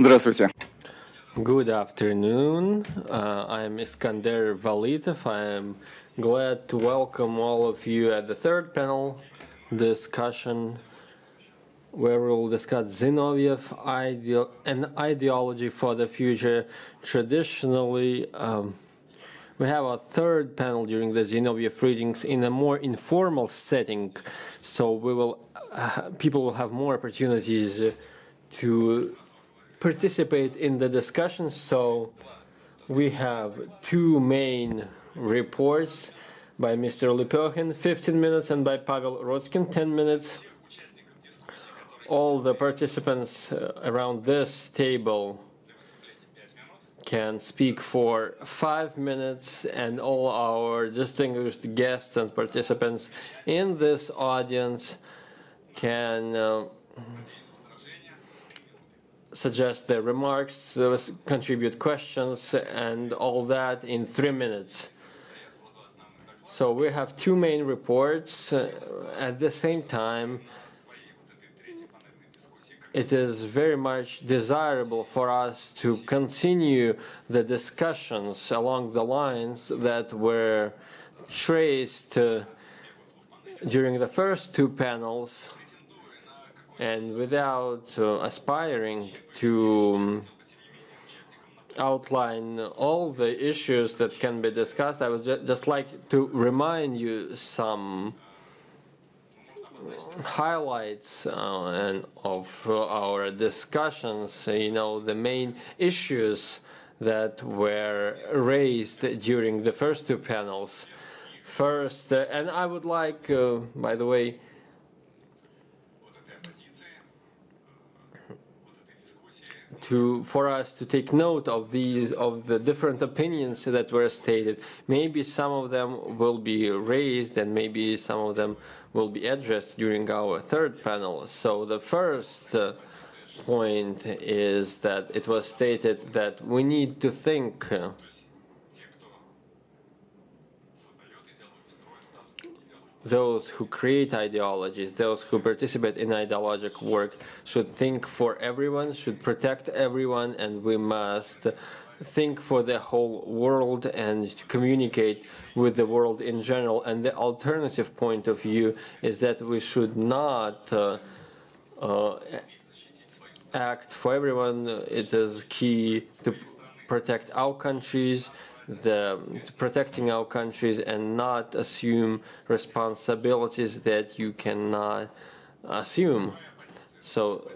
Здравствуйте. Good afternoon. I'm Iskander Valitov. I'm glad to welcome all of you at the third panel discussion where we'll discuss Zinoviev and ideology for the future. Traditionally, we have a third panel during the Zinoviev readings in a more informal setting, so people will have more opportunities to participate in the discussion. So we have two main reports by Mr. Lepyohin, 15 minutes, and by Pavel Rotskin, 10 minutes. All the participants around this table can speak for 5 minutes, and all our distinguished guests and participants in this audience can suggest their remarks, contribute questions, and all that in 3 minutes. So we have two main reports. At the same time, it is very much desirable for us to continue the discussions along the lines that were traced during the first two panels, and without aspiring to outline all the issues that can be discussed, I would just like to remind you some highlights of our discussions, the main issues that were raised during the first two panels. First, and I would like, by the way, for us to take note of the different opinions that were stated. Maybe some of them will be raised, and maybe some of them will be addressed during our third panel. So the first point is that it was stated that we need to think those who create ideologies, those who participate in ideological work, should think for everyone, should protect everyone, and we must think for the whole world and communicate with the world in general. And the alternative point of view is that we should not act for everyone. It is key to protect our countries, protecting our countries, and not assume responsibilities that you cannot assume. So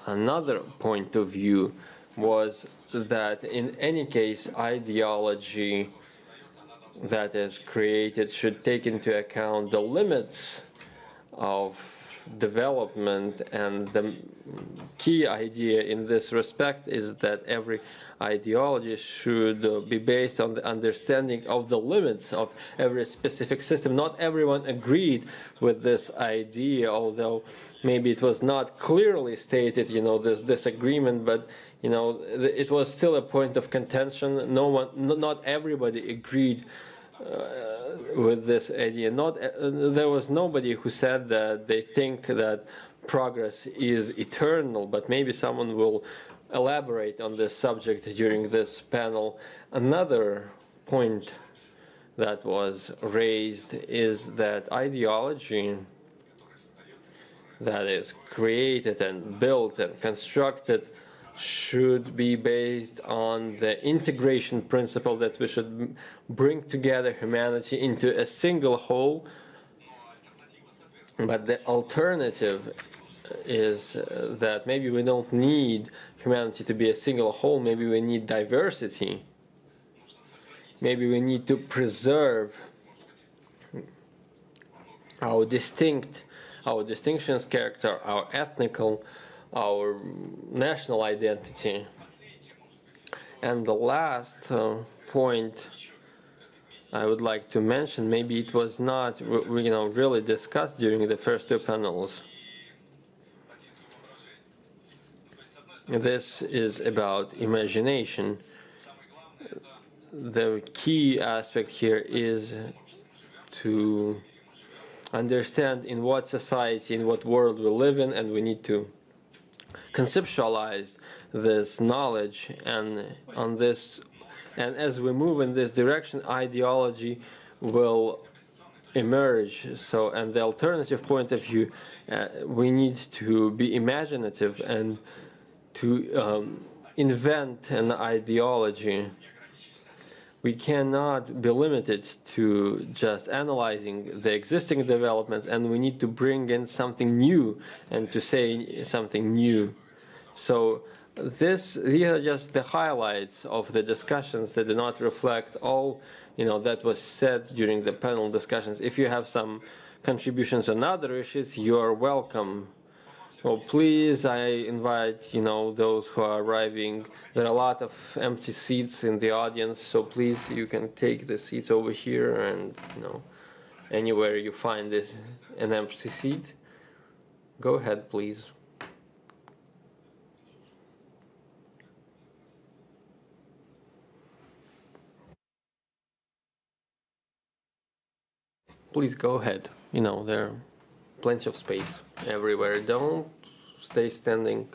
another point of view was that in any case, ideology that is created should take into account the limits of development, and the key idea in this respect is that every ideology should be based on the understanding of the limits of every specific system. Not everyone agreed with this idea, although maybe it was not clearly stated, this disagreement, but it was still a point of contention. Not everybody agreed with this idea. There was nobody who said that they think that progress is eternal, but maybe someone will elaborate on this subject during this panel. Another point that was raised is that ideology that is created and built and constructed should be based on the integration principle, that we should bring together humanity into a single whole. But the alternative is that maybe we don't need humanity to be a single whole. Maybe we need diversity. Maybe we need to preserve our distinctions, character, our ethnical, our national identity. And the last point I would like to mention, maybe it was not really discussed during the first two panels. This is about imagination. The key aspect here is to understand in what society, in what world we live in, and we need to conceptualized this knowledge, and as we move in this direction, ideology will emerge. So, and the alternative point of view, we need to be imaginative and to invent an ideology. We cannot be limited to just analyzing the existing developments, and we need to bring in something new and to say something new. So these are just the highlights of the discussions that do not reflect all that was said during the panel discussions. If you have some contributions on other issues, you are welcome. So please, I invite those who are arriving. There are a lot of empty seats in the audience, so please, you can take the seats over here, and anywhere you find an empty seat, go ahead, please. Please go ahead. There are plenty of space everywhere. Don't stay standing.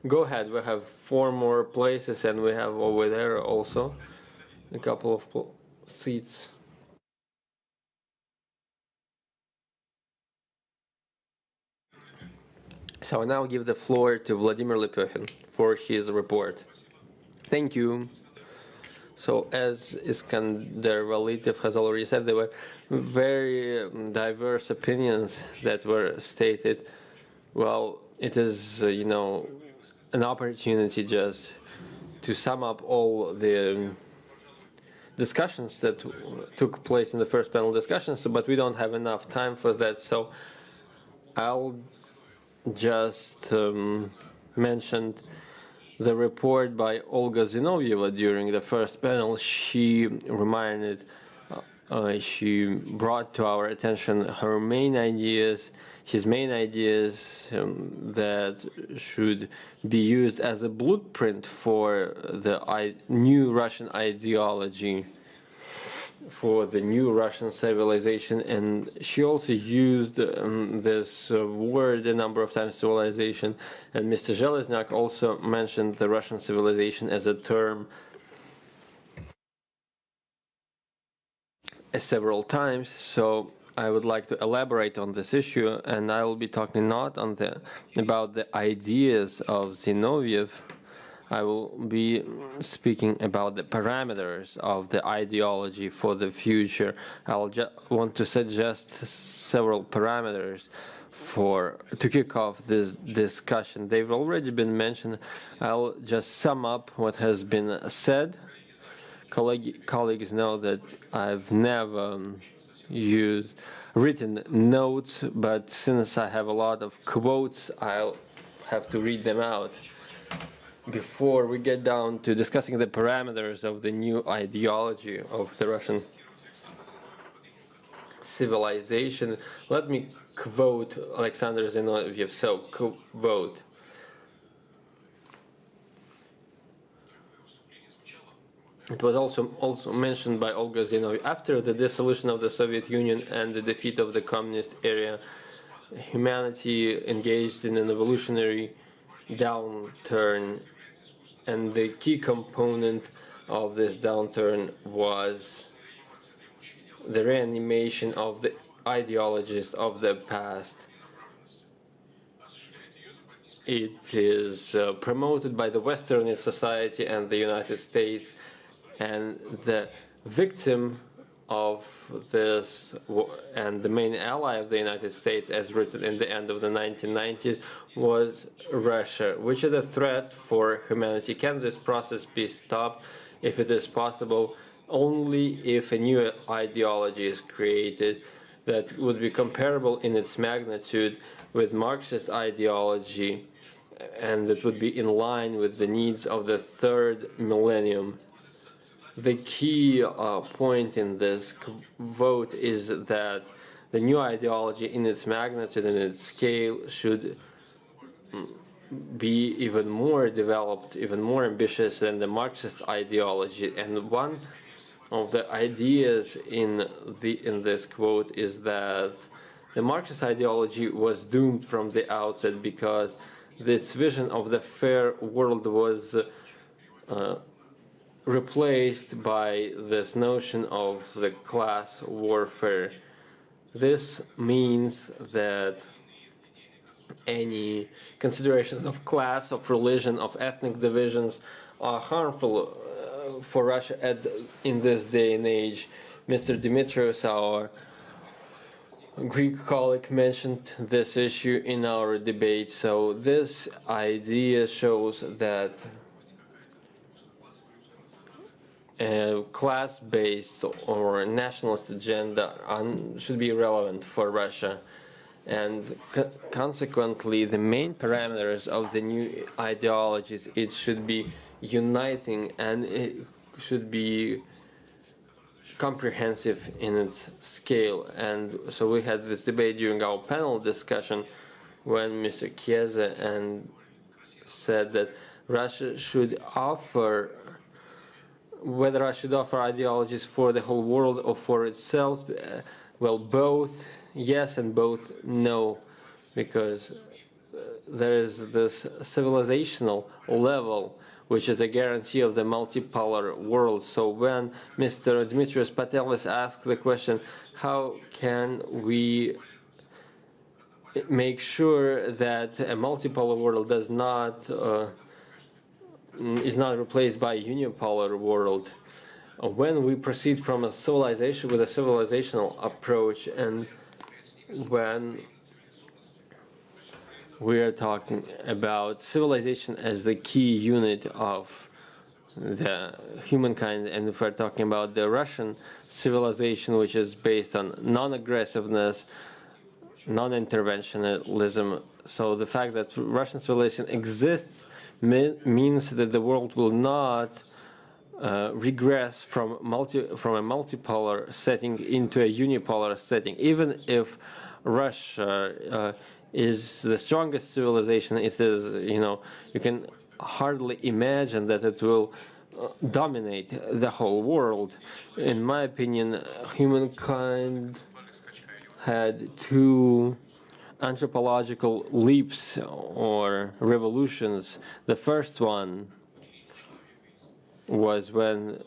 Go ahead. We have 4 more places, and we have over there also a couple of seats. So I now give the floor to Vladimir Lepekhin for his report. Thank you. So as Iskander Valiyev has already said, there were very diverse opinions that were stated. Well, it is, an opportunity just to sum up all the discussions that took place in the first panel discussions, but we don't have enough time for that, so I'll just mention the report by Olga Zinoviev during the first panel. She she brought to our attention his main ideas that should be used as a blueprint for the new Russian ideology, for the new Russian civilization. And she also used this word a number of times, civilization, and Mr. Zheleznak also mentioned the Russian civilization as a term several times. So I would like to elaborate on this issue, and I will be talking not about the ideas of Zinoviev. I will be speaking about the parameters of the ideology for the future. I'll want to suggest several parameters to kick off this discussion. They've already been mentioned. I'll just sum up what has been said. Colleagues know that I've never written notes, but since I have a lot of quotes, I'll have to read them out. Before we get down to discussing the parameters of the new ideology of the Russian civilization, let me quote Alexander Zinoviev. So, quote: it was also mentioned by Olga Zinoviev. After the dissolution of the Soviet Union and the defeat of the communist era, humanity engaged in an evolutionary downturn, and the key component of this downturn was the reanimation of the ideologies of the past. It is promoted by the Western society and the United States, and the victim of this and the main ally of the United States, as written in the end of the 1990s, was Russia, which is a threat for humanity. Can this process be stopped? If it is possible, only if a new ideology is created that would be comparable in its magnitude with Marxist ideology, and that would be in line with the needs of the third millennium. The key point in this vote is that the new ideology in its magnitude and its scale should be even more developed, even more ambitious than the Marxist ideology. And one of the ideas in this quote is that the Marxist ideology was doomed from the outset because this vision of the fair world was replaced by this notion of the class warfare. This means that any considerations of class, of religion, of ethnic divisions are harmful for Russia in this day and age. Mr. Dimitrios, our Greek colleague, mentioned this issue in our debate. So this idea shows that a class-based or nationalist agenda should be relevant for Russia. And consequently, the main parameters of the new ideologies, it should be uniting and it should be comprehensive in its scale. And so we had this debate during our panel discussion when Mr. Chiesa said that Russia should offer, whether Russia should offer ideologies for the whole world or for itself, well, both yes and both no, because there is this civilizational level which is a guarantee of the multipolar world. So when Mr. Dimitrios Patelis asked the question, how can we make sure that a multipolar world is not replaced by a unipolar world? When we proceed from a civilization with a civilizational approach, and when we are talking about civilization as the key unit of the humankind, and if we're talking about the Russian civilization, which is based on non-aggressiveness, non-interventionism, so the fact that Russian civilization exists means that the world will not regress from a multipolar setting into a unipolar setting. Even if Russia is the strongest civilization, it is, you can hardly imagine that it will dominate the whole world. In my opinion, humankind had two anthropological leaps or revolutions. The first one was when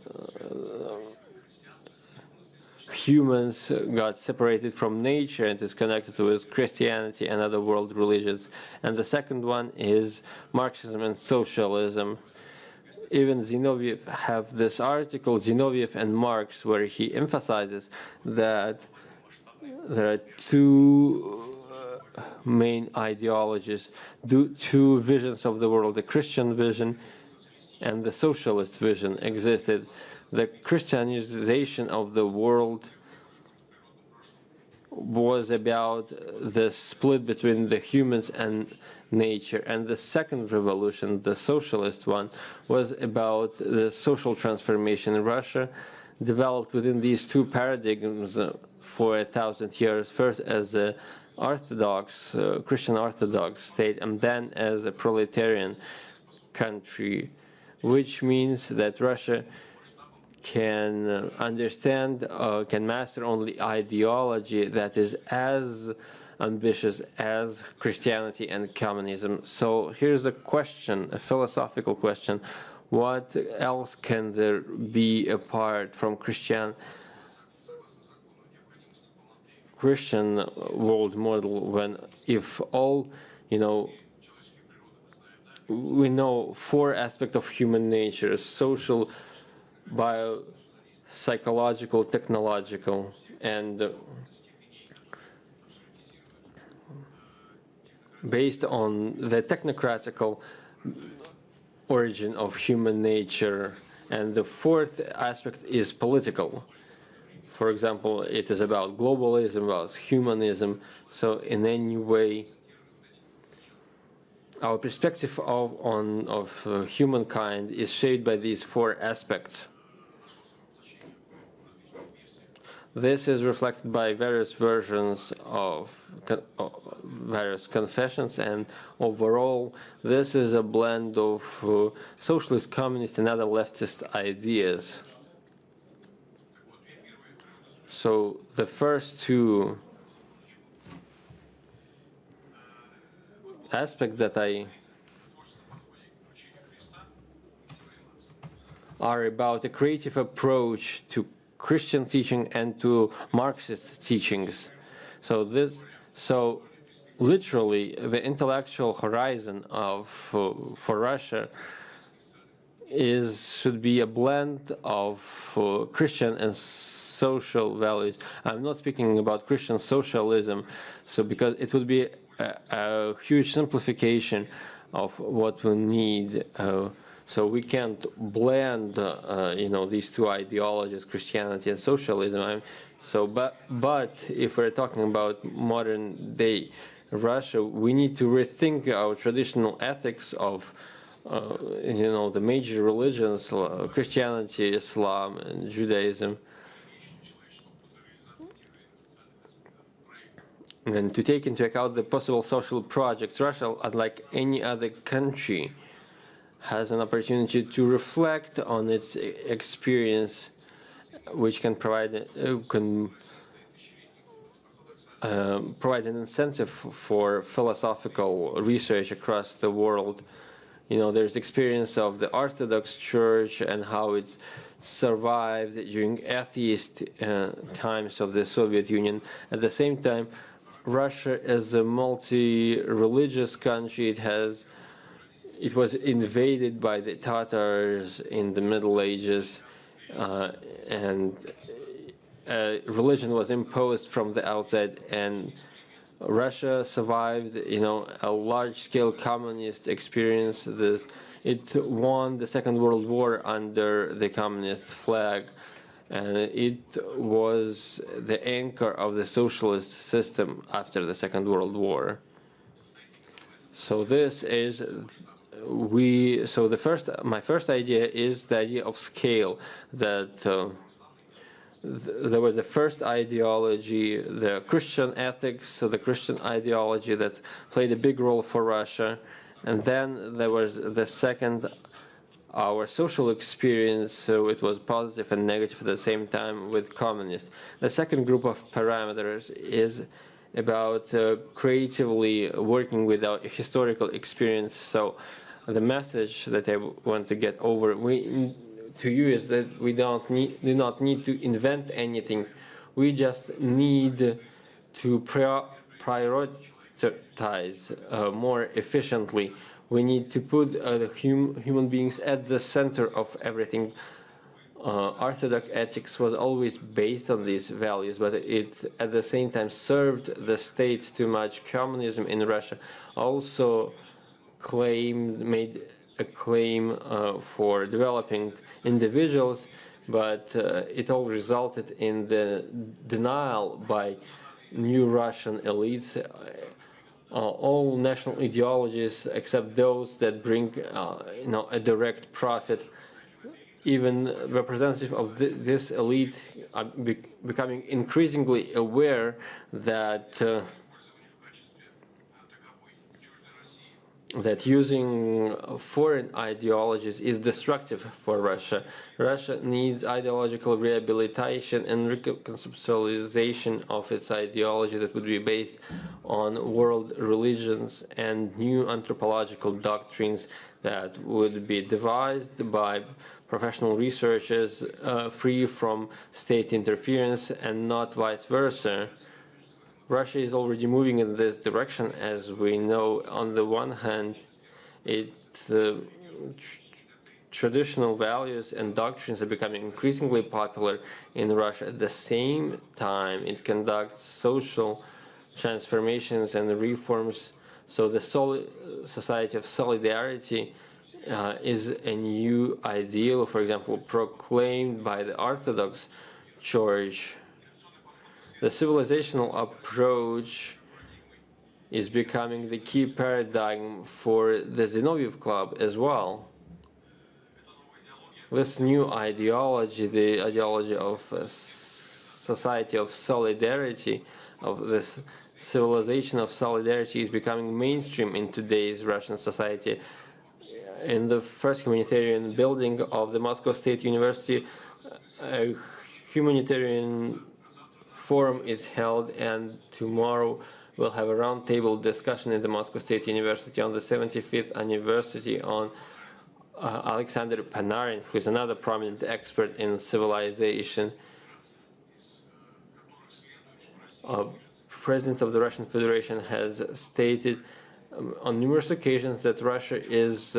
humans got separated from nature and is connected with Christianity and other world religions. And the second one is Marxism and socialism. Even Zinoviev have this article, Zinoviev and Marx, where he emphasizes that there are two main ideologies, two visions of the world, the Christian vision and the socialist vision existed. The Christianization of the world was about the split between the humans and nature. And the second revolution, the socialist one, was about the social transformation. Russia developed within these two paradigms for 1,000 years, first as a Orthodox, Christian Orthodox state, and then as a proletarian country, which means that Russia can understand, can master only ideology that is as ambitious as Christianity and communism. So here's a question, a philosophical question. What else can there be apart from Christian world model when, if all, we know four aspects of human nature: social, bio, psychological, technological, and based on the technocratical origin of human nature. And the fourth aspect is political. For example, it is about globalism, about humanism. So in any way, our perspective of humankind is shaped by these four aspects. This is reflected by various versions of various confessions, and overall, this is a blend of socialist, communist, and other leftist ideas. So the first two aspects that are about a creative approach to Christian teaching and to Marxist teachings. So literally, the intellectual horizon for Russia should be a blend of Christian and social values. I'm not speaking about Christian socialism, so because it would be a huge simplification of what we need. So we can't blend, these two ideologies, Christianity and socialism. But if we're talking about modern day Russia, we need to rethink our traditional ethics of, the major religions, Christianity, Islam, and Judaism, and to take into account the possible social projects. Russia, unlike any other country, has an opportunity to reflect on its experience, which can provide an incentive for philosophical research across the world. There's experience of the Orthodox Church and how it survived during atheist times of the Soviet Union. At the same time, Russia is a multi-religious country. It was invaded by the Tatars in the Middle Ages, and religion was imposed from the outside, and Russia survived, a large-scale communist experience. It won the Second World War under the communist flag, and it was the anchor of the socialist system after the Second World War. So my first idea is the idea of scale, that there was the first ideology, the Christian ethics, so the Christian ideology that played a big role for Russia, and then there was the second, our social experience, so it was positive and negative at the same time with communists. The second group of parameters is about creatively working with our historical experience. So the message that I want to get over to you is that we do not need to invent anything. We just need to prioritize more efficiently. We need to put the human beings at the center of everything. Orthodox ethics was always based on these values, but it at the same time served the state too much. Communism in Russia also made a claim for developing individuals, but it all resulted in the denial by new Russian elites. All national ideologies, except those that bring a direct profit, even representative of this elite are becoming increasingly aware that using foreign ideologies is destructive for Russia. Russia needs ideological rehabilitation and reconceptualization of its ideology that would be based on world religions and new anthropological doctrines that would be devised by professional researchers, free from state interference and not vice versa. Russia is already moving in this direction, as we know. On the one hand, traditional values and doctrines are becoming increasingly popular in Russia. At the same time, it conducts social transformations and reforms. So the society of solidarity is a new ideal, for example, proclaimed by the Orthodox Church. The civilizational approach is becoming the key paradigm for the Zinoviev Club as well. This new ideology, the ideology of a society of solidarity, of this civilization of solidarity, is becoming mainstream in today's Russian society. In the first humanitarian building of the Moscow State University, a humanitarian forum is held, and tomorrow we'll have a roundtable discussion in the Moscow State University on the 75th anniversary on Alexander Panarin, who is another prominent expert in civilization. President of the Russian Federation has stated on numerous occasions that Russia is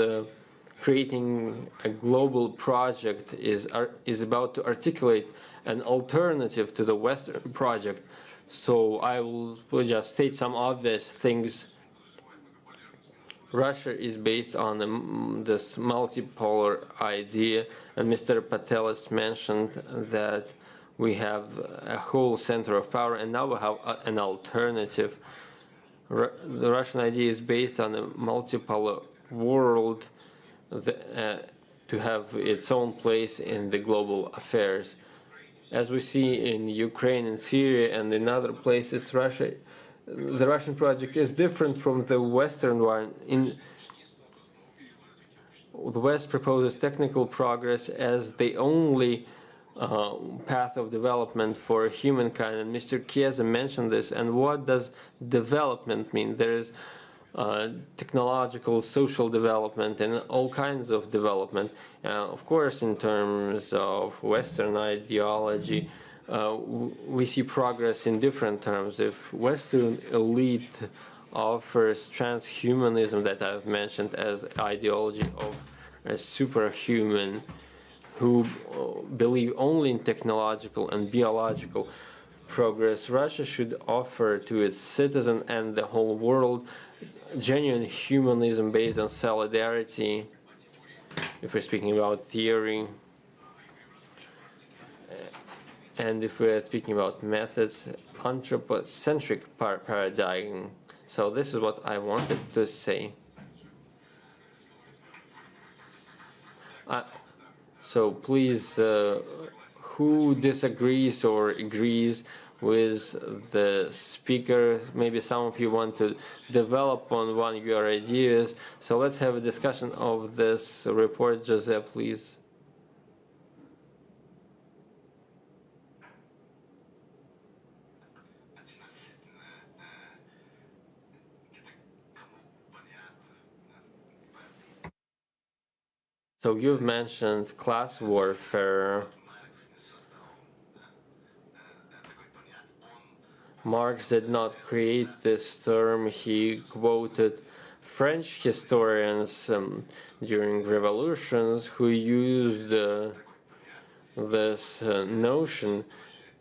creating a global project, is about to articulate an alternative to the Western project. So I will just state some obvious things. Russia is based on this multipolar idea, and Mr. Patel has mentioned that we have a whole center of power, and now we have an alternative. The Russian idea is based on a multipolar world to have its own place in the global affairs. As we see in Ukraine and Syria and in other places, the Russian project is different from the Western one. The West proposes technical progress as the only path of development for humankind, and Mr. Chiesa mentioned this. And what does development mean? There is technological, social development, and all kinds of development. Of course, in terms of Western ideology, we see progress in different terms. If Western elite offers transhumanism that I've mentioned as ideology of a superhuman, who believe only in technological and biological progress, Russia should offer to its citizens and the whole world genuine humanism based on solidarity, if we're speaking about theory, and if we're speaking about methods, anthropocentric paradigm. So this is what I wanted to say. So please, who disagrees or agrees with the speaker? Maybe some of you want to develop on one of your ideas. So let's have a discussion of this report. Jose, please. So you've mentioned class warfare. Marx did not create this term. He quoted French historians during revolutions who used this notion,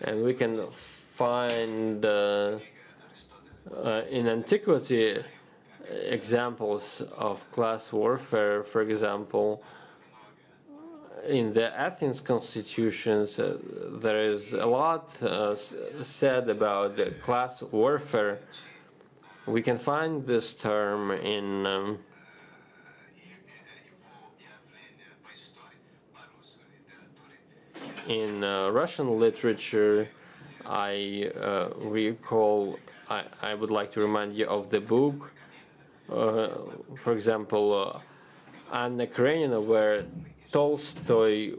and we can find in antiquity examples of class warfare. For example, in the Athens constitutions, there is a lot said about the class warfare. We can find this term in Russian literature. I would like to remind you of the book, for example, Anna Karenina, where Tolstoy,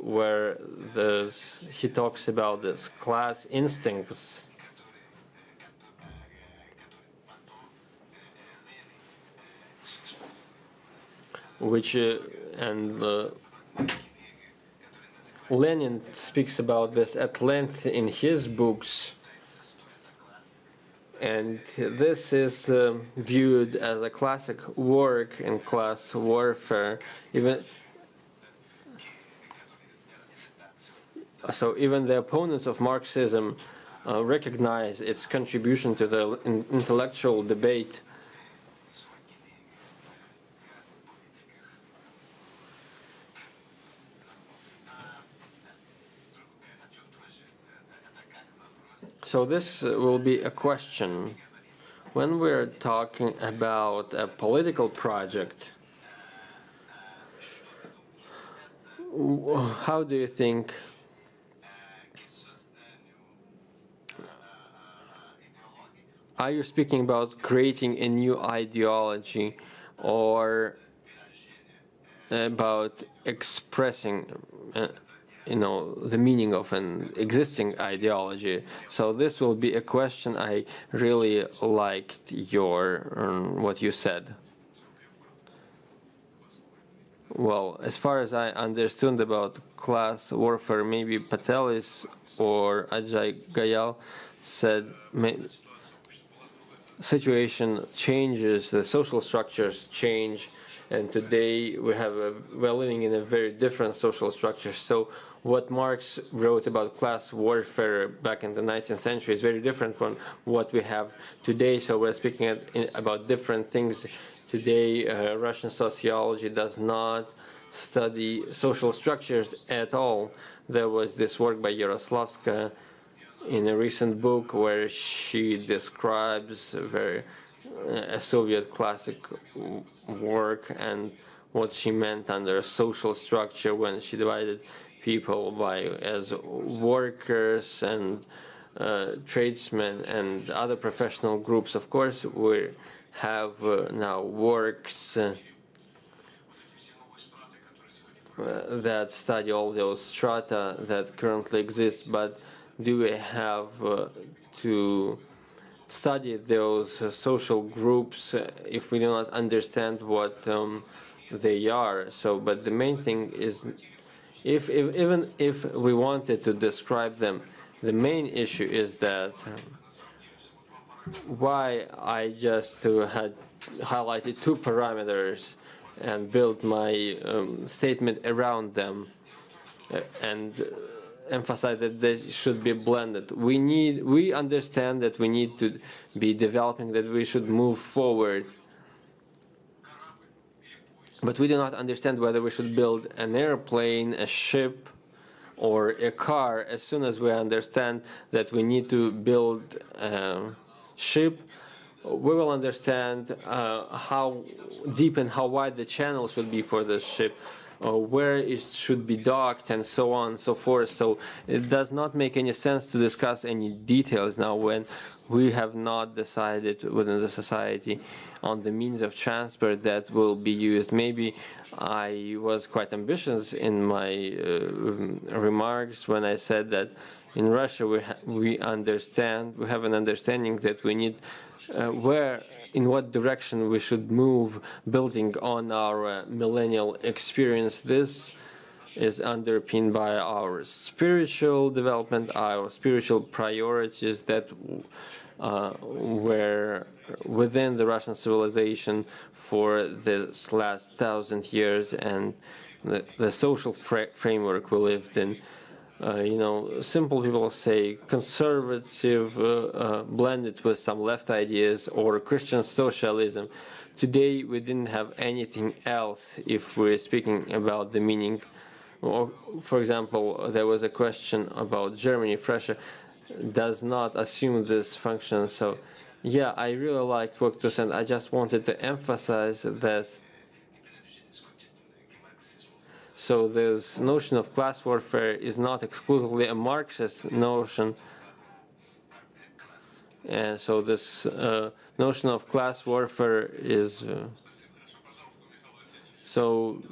he talks about this class instincts, which Lenin speaks about this at length in his books, and this is viewed as a classic work in class warfare. So even the opponents of Marxism recognize its contribution to the intellectual debate. So this will be a question. When we're talking about a political project, how do you think are you speaking about creating a new ideology or about expressing the meaning of an existing ideology. So this will be a question. I really liked what you said. Well, as far as I understood about class warfare, maybe Patelis or Ajay Gayal said situation changes, the social structures change, and today we're living in a very different social structure. So what Marx wrote about class warfare back in the 19th century is very different from what we have today. So we're speaking about different things. Today, Russian sociology does not study social structures at all. There was this work by Yaroslavska in a recent book where she describes a Soviet classic work and what she meant under social structure when she divided people as workers and tradesmen and other professional groups. Of course, we have now works that study all those strata that currently exist, but do we have to study those social groups if we do not understand what they are? So, but the main thing is, even if we wanted to describe them, the main issue is that why I just had highlighted two parameters and built my statement around them and emphasize that they should be blended. We understand that we need to be developing, that we should move forward, but we do not understand whether we should build an airplane, a ship, or a car. As soon as we understand that we need to build a ship, we will understand how deep and how wide the channel should be for the ship, where it should be docked, and so on and so forth. So it does not make any sense to discuss any details now when we have not decided within the society on the means of transport that will be used. Maybe I was quite ambitious in my remarks when I said that in Russia we have an understanding that we need in what direction we should move, building on our millennial experience. This is underpinned by our spiritual development, our spiritual priorities that were within the Russian civilization for this last 1,000 years, and the social framework we lived in. Simple people say conservative blended with some left ideas, or Christian socialism. Today we didn't have anything else if we're speaking about the meaning. For example, there was a question about Germany. If Russia does not assume this function. So yeah, I really liked what to send. I just wanted to emphasize this. So this notion of class warfare is not exclusively a Marxist notion. And so this notion of class warfare is... So,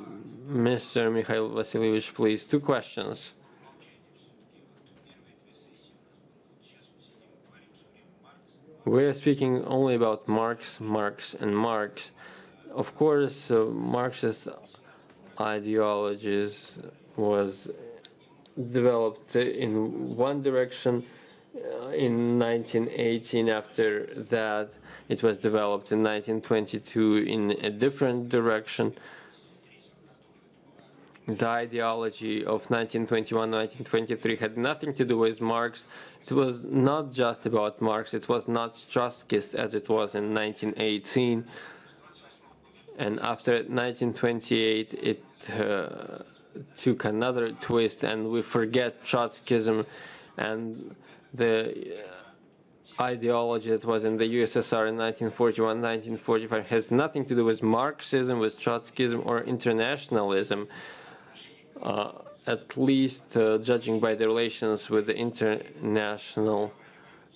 Mr. Mikhail Vasilyevich, please, two questions. We are speaking only about Marx, and Marx. Of course, Marxist ideologies was developed in one direction in 1918. After that, it was developed in 1922 in a different direction. The ideology of 1921-1923 had nothing to do with Marx. It was not just about Marx. It was not Trotskyist as it was in 1918. And after 1928, it took another twist, and we forget Trotskyism and the ideology that was in the USSR in 1941-1945 has nothing to do with Marxism, with Trotskyism, or internationalism. At least judging by the relations with the international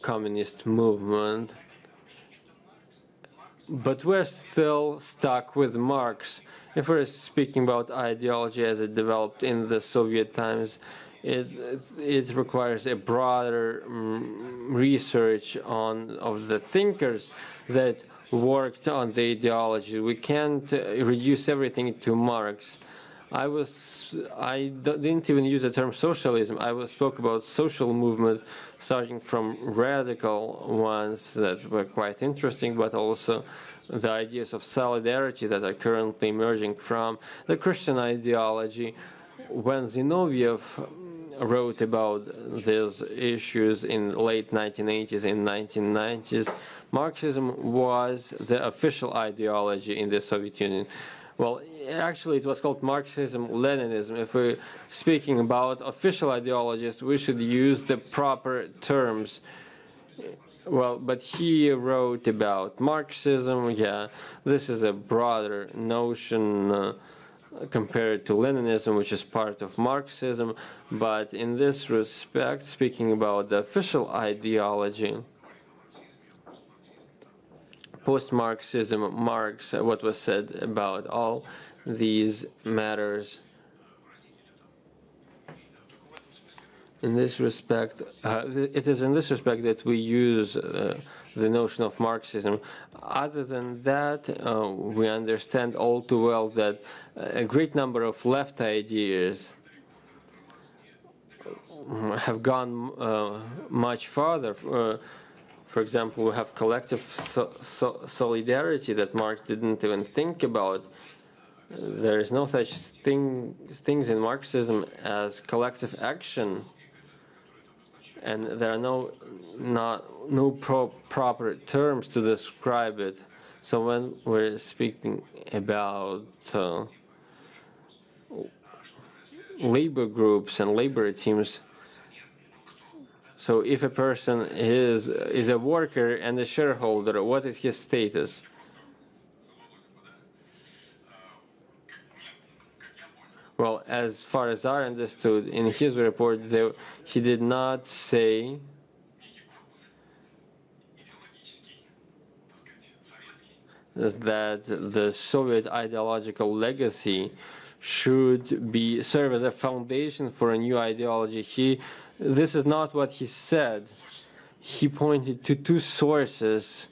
communist movement. But we're still stuck with Marx. If we're speaking about ideology as it developed in the Soviet times, it requires a broader research of the thinkers that worked on the ideology. We can't reduce everything to Marx. I didn't even use the term socialism. I spoke about social movements, starting from radical ones that were quite interesting, but also the ideas of solidarity that are currently emerging from the Christian ideology. When Zinoviev wrote about these issues in late 1980s and 1990s, Marxism was the official ideology in the Soviet Union. Well, actually, it was called Marxism-Leninism. If we're speaking about official ideologies, we should use the proper terms. Well, but he wrote about Marxism. Yeah, this is a broader notion compared to Leninism, which is part of Marxism. But in this respect, speaking about the official ideology, post-Marxism marks what was said about all these matters. In this respect, it is in this respect that we use the notion of Marxism. Other than that, we understand all too well that a great number of left ideas have gone much farther. For example, we have collective solidarity that Marx didn't even think about. There is no such things in Marxism as collective action, and there are no proper terms to describe it. So when we're speaking about labor groups and labor teams, so if a person is a worker and a shareholder, what is his status? Well, as far as I understood, in his report, he did not say that the Soviet ideological legacy should serve as a foundation for a new ideology. This is not what he said. He pointed to two sources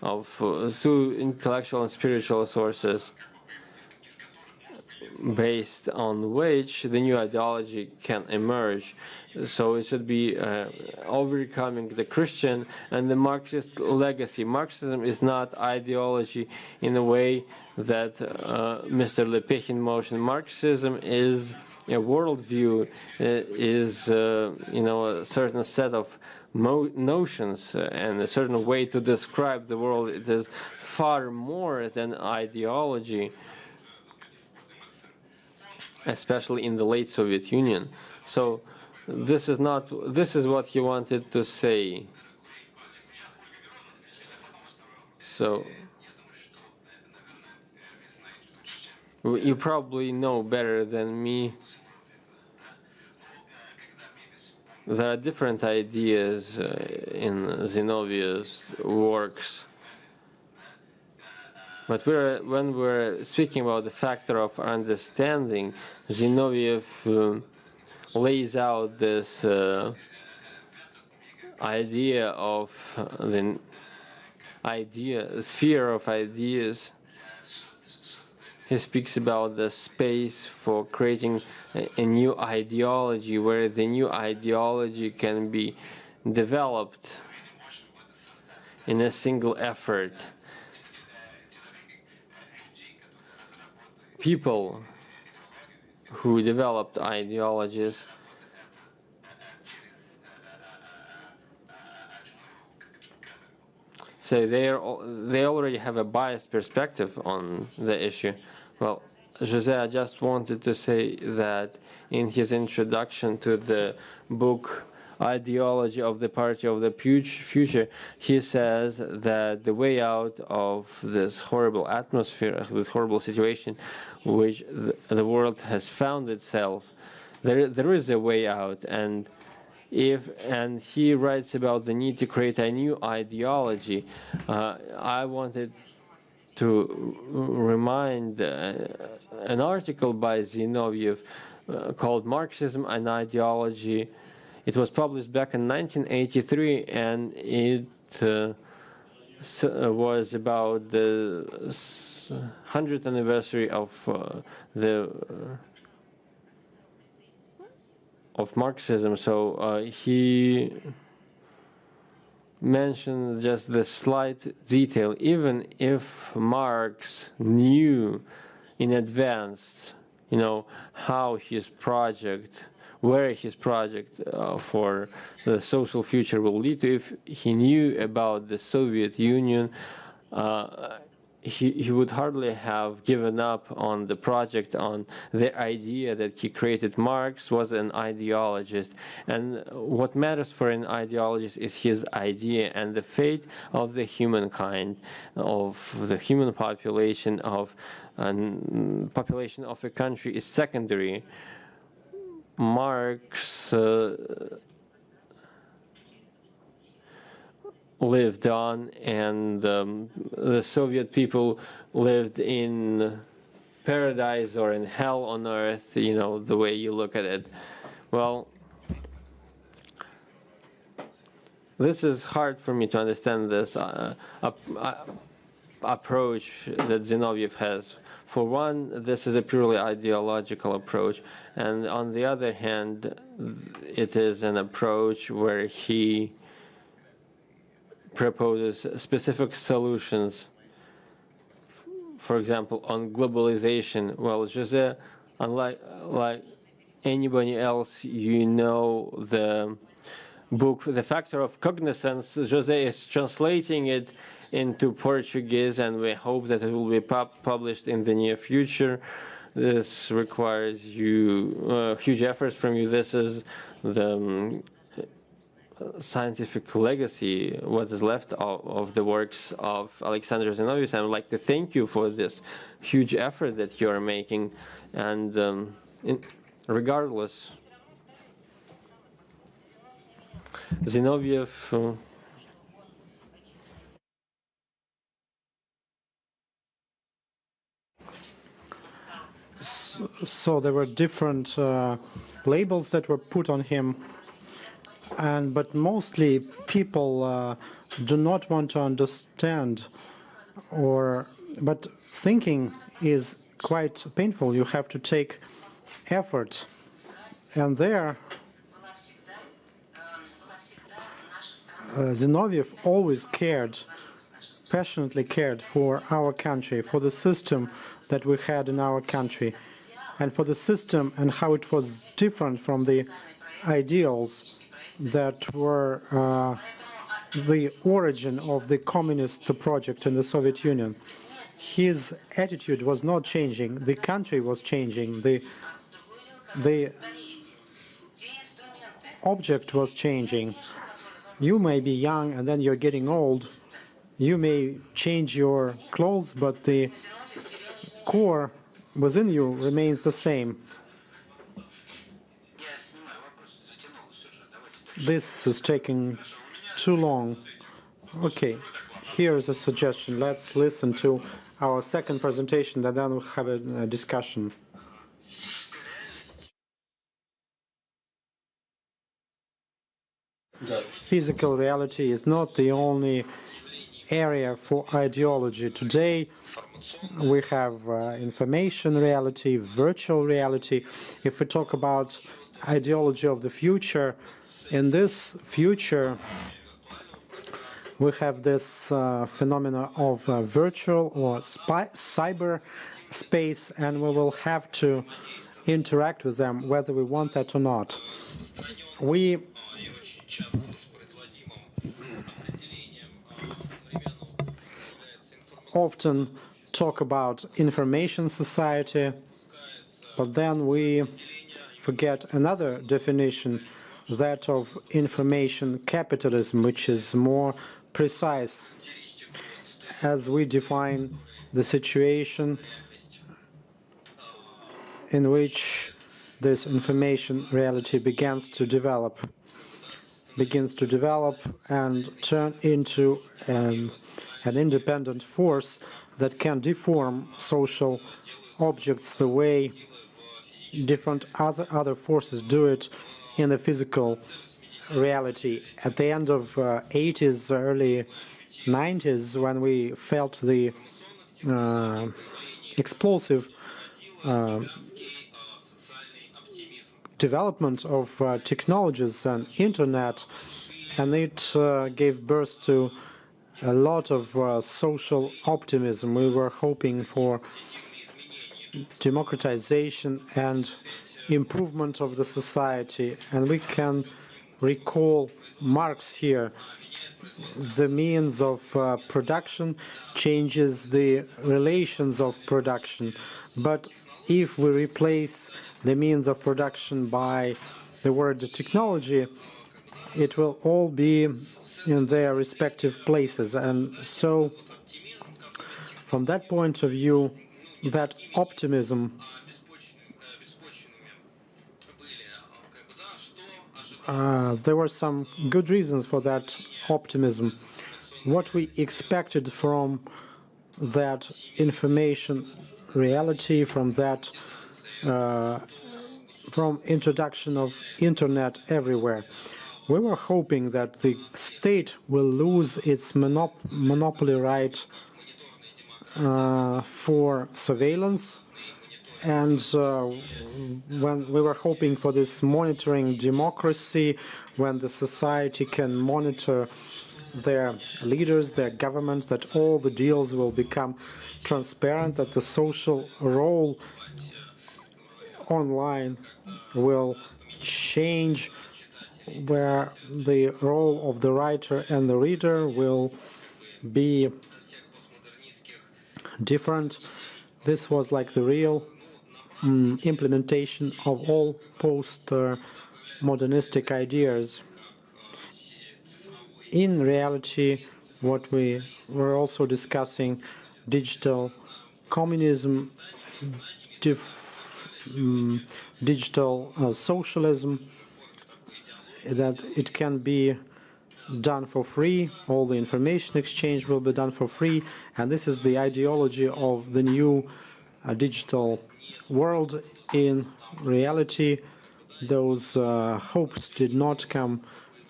two intellectual and spiritual sources, based on which the new ideology can emerge. So it should be overcoming the Christian and the Marxist legacy. Marxism is not ideology in a way that Mr. Lepechin mentioned. Marxism is a worldview, is a certain set of notions and a certain way to describe the world. It is far more than ideology, especially in the late Soviet Union. So this is what he wanted to say. So you probably know better than me. There are different ideas in Zinoviev's works. But when we're speaking about the factor of understanding, Zinoviev lays out this idea of the sphere of ideas. He speaks about the space for creating a new ideology, where the new ideology can be developed in a single effort. People who developed ideologies say they already have a biased perspective on the issue. Well, Jose, I just wanted to say that in his introduction to the book Ideology of the Party of the Future, he says that the way out of this horrible atmosphere, this horrible situation which the world has found itself, there is a way out, and he writes about the need to create a new ideology. I wanted to remind an article by Zinoviev called Marxism, an Ideology. It was published back in 1983, and it was about the 100th anniversary of Marxism. So he mentioned just the slight detail. Even if Marx knew in advance, how his project, where his project for the social future will lead to, if he knew about the Soviet Union, he would hardly have given up on the project, on the idea that he created. Marx was an ideologist, and what matters for an ideologist is his idea, and the fate of the humankind, of the human population, of population of a country is secondary. Marx lived on, and the Soviet people lived in paradise or in hell on earth, the way you look at it. Well, this is hard for me to understand, this approach that Zinoviev has. For one, this is a purely ideological approach, and on the other hand, it is an approach where he proposes specific solutions. For example, on globalization. Well, Jose, unlike anybody else, the book, The Factor of Cognizance. Jose is translating it into Portuguese, and we hope that it will be published in the near future. This requires huge efforts from you. This is the scientific legacy, what is left of the works of Alexander Zinoviev. I would like to thank you for this huge effort that you are making, and regardless, Zinoviev so there were different labels that were put on him, but mostly people do not want to understand, but thinking is quite painful. You have to take effort, and there Zinoviev always passionately cared for our country, for the system that we had in our country, and for the system and how it was different from the ideals that were the origin of the communist project in the Soviet Union. His attitude was not changing. The country was changing. The object was changing. You may be young and then you're getting old. You may change your clothes, but the core within you remains the same. This is taking too long. Okay, here is a suggestion. Let's listen to our second presentation, and then we'll have a discussion. Physical reality is not the only area for ideology. Today, we have information reality, virtual reality. If we talk about ideology of the future, in this future, we have this phenomena of virtual or cyber space, and we will have to interact with them, whether we want that or not. We often talk about information society, but then we forget another definition, that of information capitalism, which is more precise, as we define the situation in which this information reality begins to develop and turn into an independent force that can deform social objects the way different other forces do it in the physical reality. At the end of 80s, early 90s, when we felt the explosive development of technologies and internet, and it gave birth to a lot of social optimism. We were hoping for democratization and improvement of the society, and we can recall Marx here. The means of production changes the relations of production, but if we replace the means of production by the word technology, it will all be in their respective places. And so from that point of view, that optimism there were some good reasons for that optimism. What we expected from that information reality, from that from introduction of internet everywhere. We were hoping that the state will lose its monopoly right for surveillance, and when we were hoping for this monitoring democracy, when the society can monitor their leaders, their governments, that all the deals will become transparent, that the social role online will change, where the role of the writer and the reader will be different. This was like the real implementation of all post-modernistic ideas. In reality, what we were also discussing, digital communism, digital socialism, that it can be done for free, all the information exchange will be done for free, and this is the ideology of the new digital world. In reality, those hopes did not come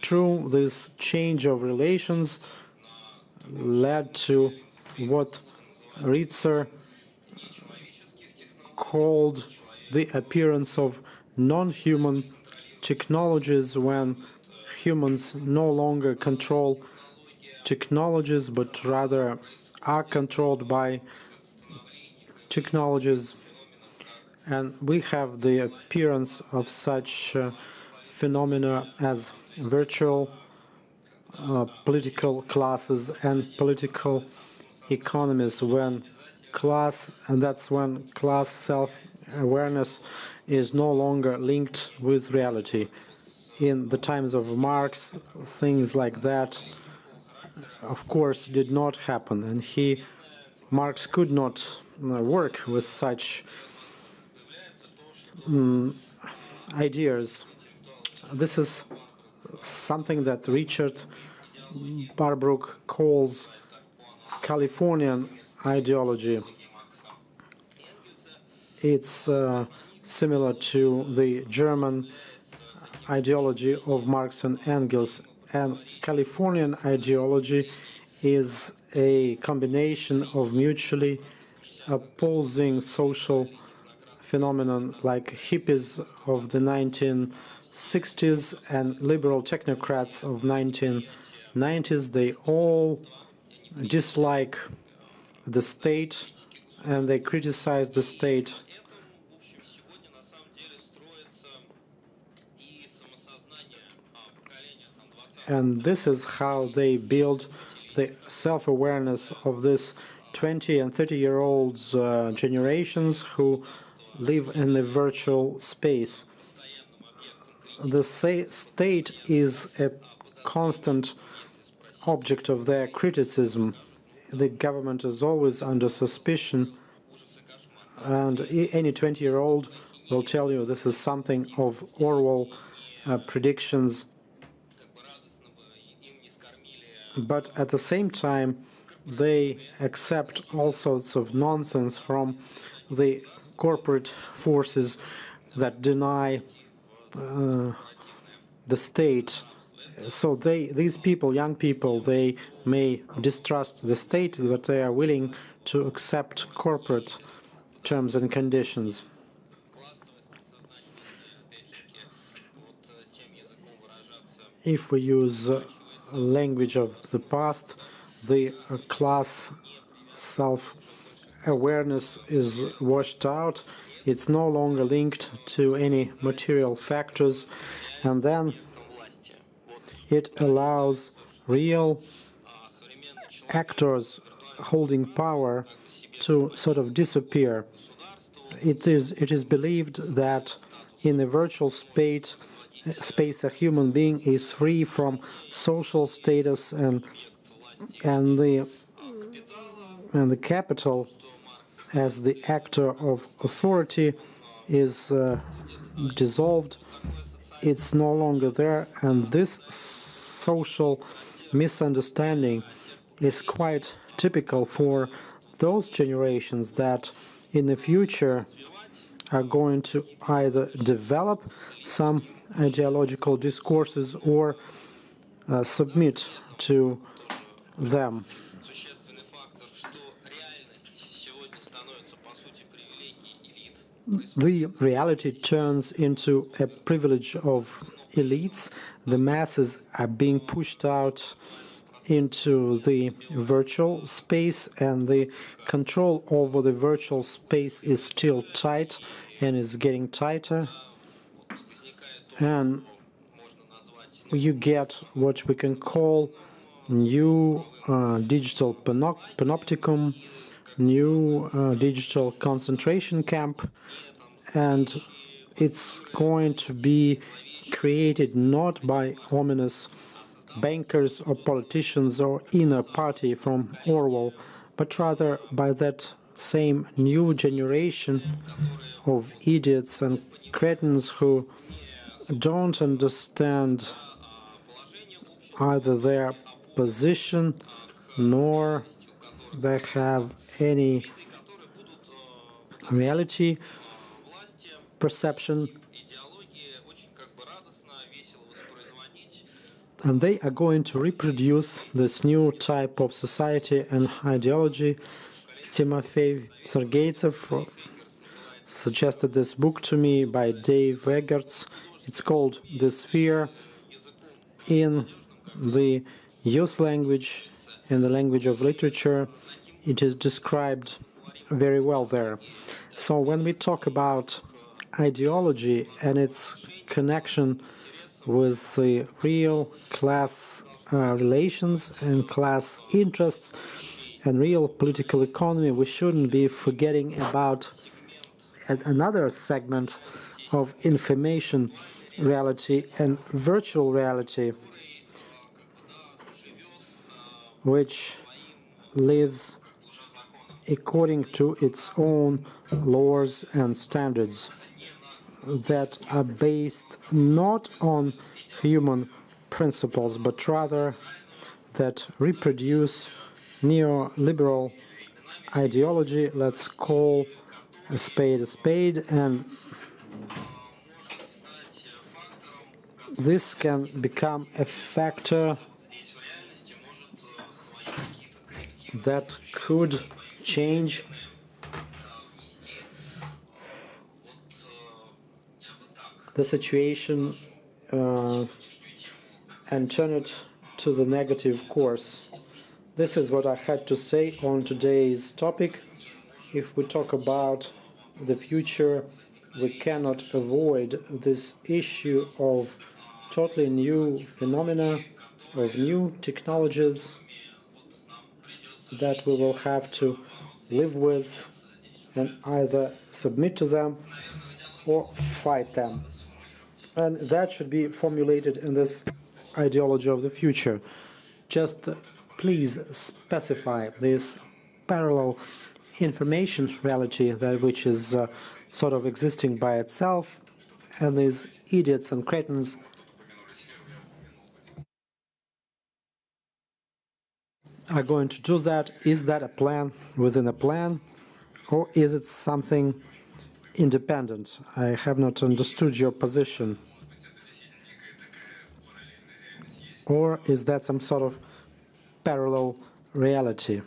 true. This change of relations led to what Ritzer called the appearance of non-human technologies, when humans no longer control technologies, but rather are controlled by technologies. And we have the appearance of such phenomena as virtual political classes and political economies, when class, and that's when class self-awareness is no longer linked with reality. In the times of Marx, things like that, of course, did not happen, and Marx could not work with such ideas. This is something that Richard Barbrook calls Californian ideology. It's similar to the German ideology of Marx and Engels, and Californian ideology is a combination of mutually opposing social phenomenon, like hippies of the 1960s and liberal technocrats of 1990s. They all dislike the state and they criticize the state. And this is how they build the self-awareness of this 20 and 30-year-olds generations who live in the virtual space. The state is a constant object of their criticism. The government is always under suspicion, and any 20-year-old will tell you this is something of Orwell predictions. But at the same time, they accept all sorts of nonsense from the corporate forces. that deny the state. So these people, young people, they may distrust the state, but they are willing to accept corporate terms and conditions. If we use language of the past, the class self-awareness is washed out. It's no longer linked to any material factors, and then it allows real actors holding power to sort of disappear. It is believed that in a virtual space, a human being is free from social status, and the capital as the actor of authority is dissolved. It's no longer there, and this social misunderstanding is quite typical for those generations that in the future are going to either develop some ideological discourses or submit to them. The reality turns into a privilege of elites. The masses are being pushed out into the virtual space, and the control over the virtual space is still tight and is getting tighter. And you get what we can call new digital panopticon, new digital concentration camp, and it's going to be created not by ominous bankers or politicians or inner party from Orwell, but rather by that same new generation of idiots and cretins who don't understand either their position nor they have any reality perception, and they are going to reproduce this new type of society and ideology. Timofey Sergeytsev suggested this book to me by Dave Egerts. It's called The Sphere. In the youth language, in the language of literature, it is described very well there. So when we talk about ideology and its connection with the real class relations and class interests and real political economy, we shouldn't be forgetting about another segment of information reality and virtual reality, which lives according to its own laws and standards that are based not on human principles, but rather that reproduce neoliberal ideology. Let's call a spade, and this can become a factor that could change the situation and turn it to the negative course. This is what I had to say on today's topic. If we talk about the future, we cannot avoid this issue of totally new phenomena, of new technologies that we will have to live with and either submit to them or fight them. And that should be formulated in this ideology of the future. Just please specify this parallel information reality that which is sort of existing by itself, and these idiots and cretins are going to do that. Is that a plan within a plan, or is it something independent. I have not understood your position. Or is that some sort of parallel reality?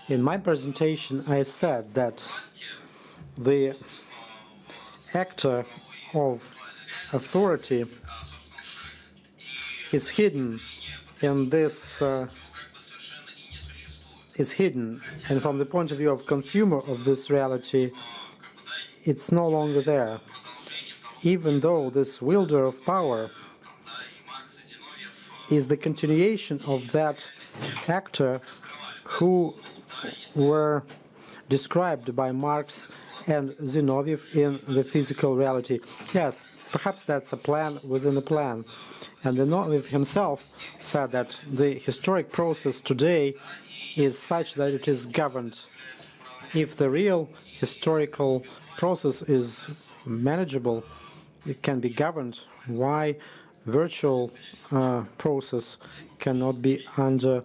In my presentation, I said that the actor of authority is hidden in this, and from the point of view of consumer of this reality, it's no longer there. Even though this wielder of power is the continuation of that actor who were described by Marx and Zinoviev in the physical reality. Yes, perhaps that's a plan within a plan. And Zinoviev himself said that the historic process today is such that it is governed. If the real historical process is manageable, it can be governed, why virtual process cannot be under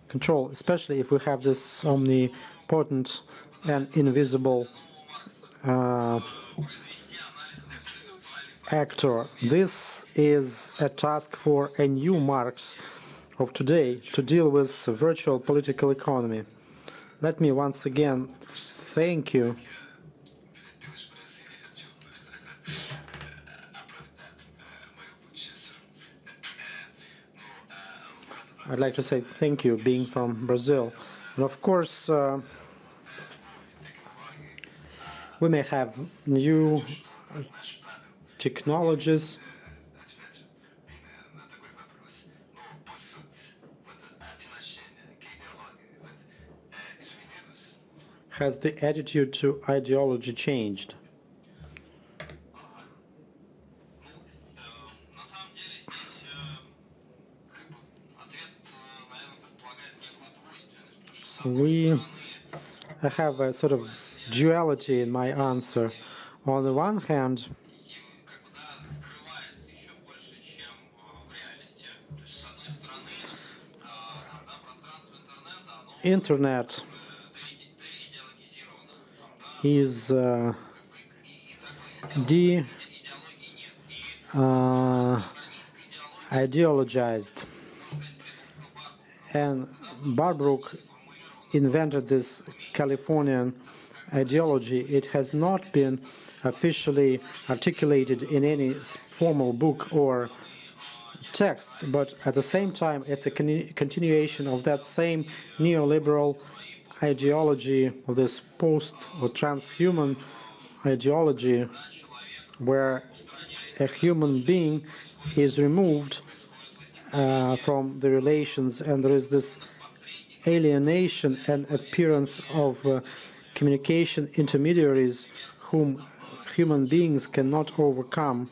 control, especially if we have this omnipotent and invisible actor. This is a task for a new Marx of today to deal with virtual political economy. Let me once again thank you. I'd like to say thank you, being from Brazil. And of course, we may have new technologies. Has the attitude to ideology changed? I have a sort of duality in my answer. On the one hand, Internet is ideologized, and Barbrook invented this Californian ideology. It has not been officially articulated in any formal book or text, but at the same time it's a continuation of that same neoliberal ideology, of this post or transhuman ideology, where a human being is removed from the relations, and there is this alienation and appearance of communication intermediaries whom human beings cannot overcome,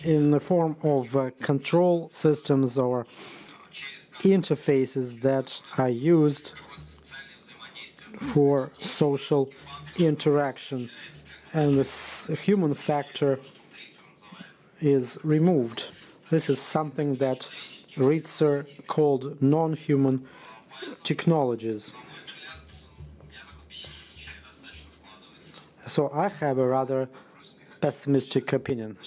in the form of control systems or interfaces that are used for social interaction, and this human factor is removed. This is something that Ritzer called non-human technologies. So I have a rather pessimistic opinion.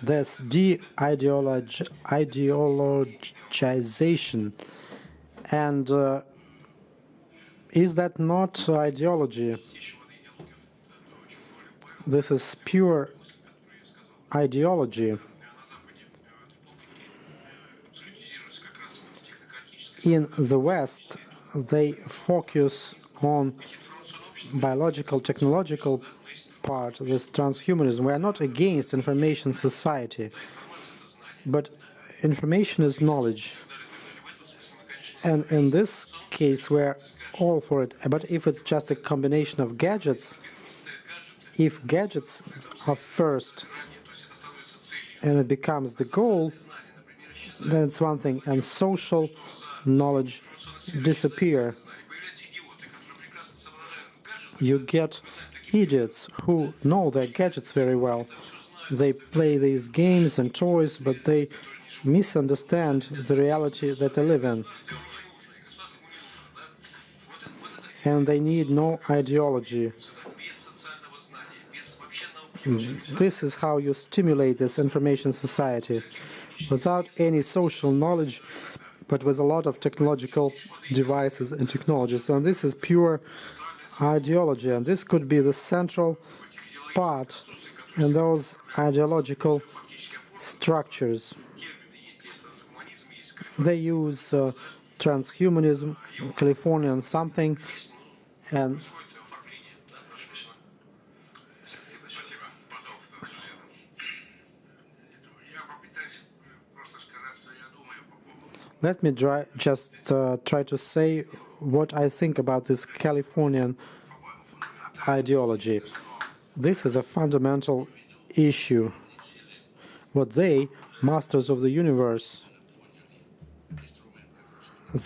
This de-ideologization, and is that not ideology? This is pure ideology. In the West, they focus on biological, technological part, this transhumanism. We are not against information society, but information is knowledge. And in this case, we're all for it. But if it's just a combination of gadgets, If gadgets are first and it becomes the goal, then it's one thing, and social knowledge disappear. You get idiots who know their gadgets very well. They play these games and toys, but they misunderstand the reality that they live in. And they need no ideology. This is how you stimulate this information society. Without any social knowledge, but with a lot of technological devices and technologies. And this is pure ideology, and this could be the central part in those ideological structures. They use transhumanism, Californian something, and let me just try to say what I think about this Californian ideology. This is a fundamental issue. What they, masters of the universe,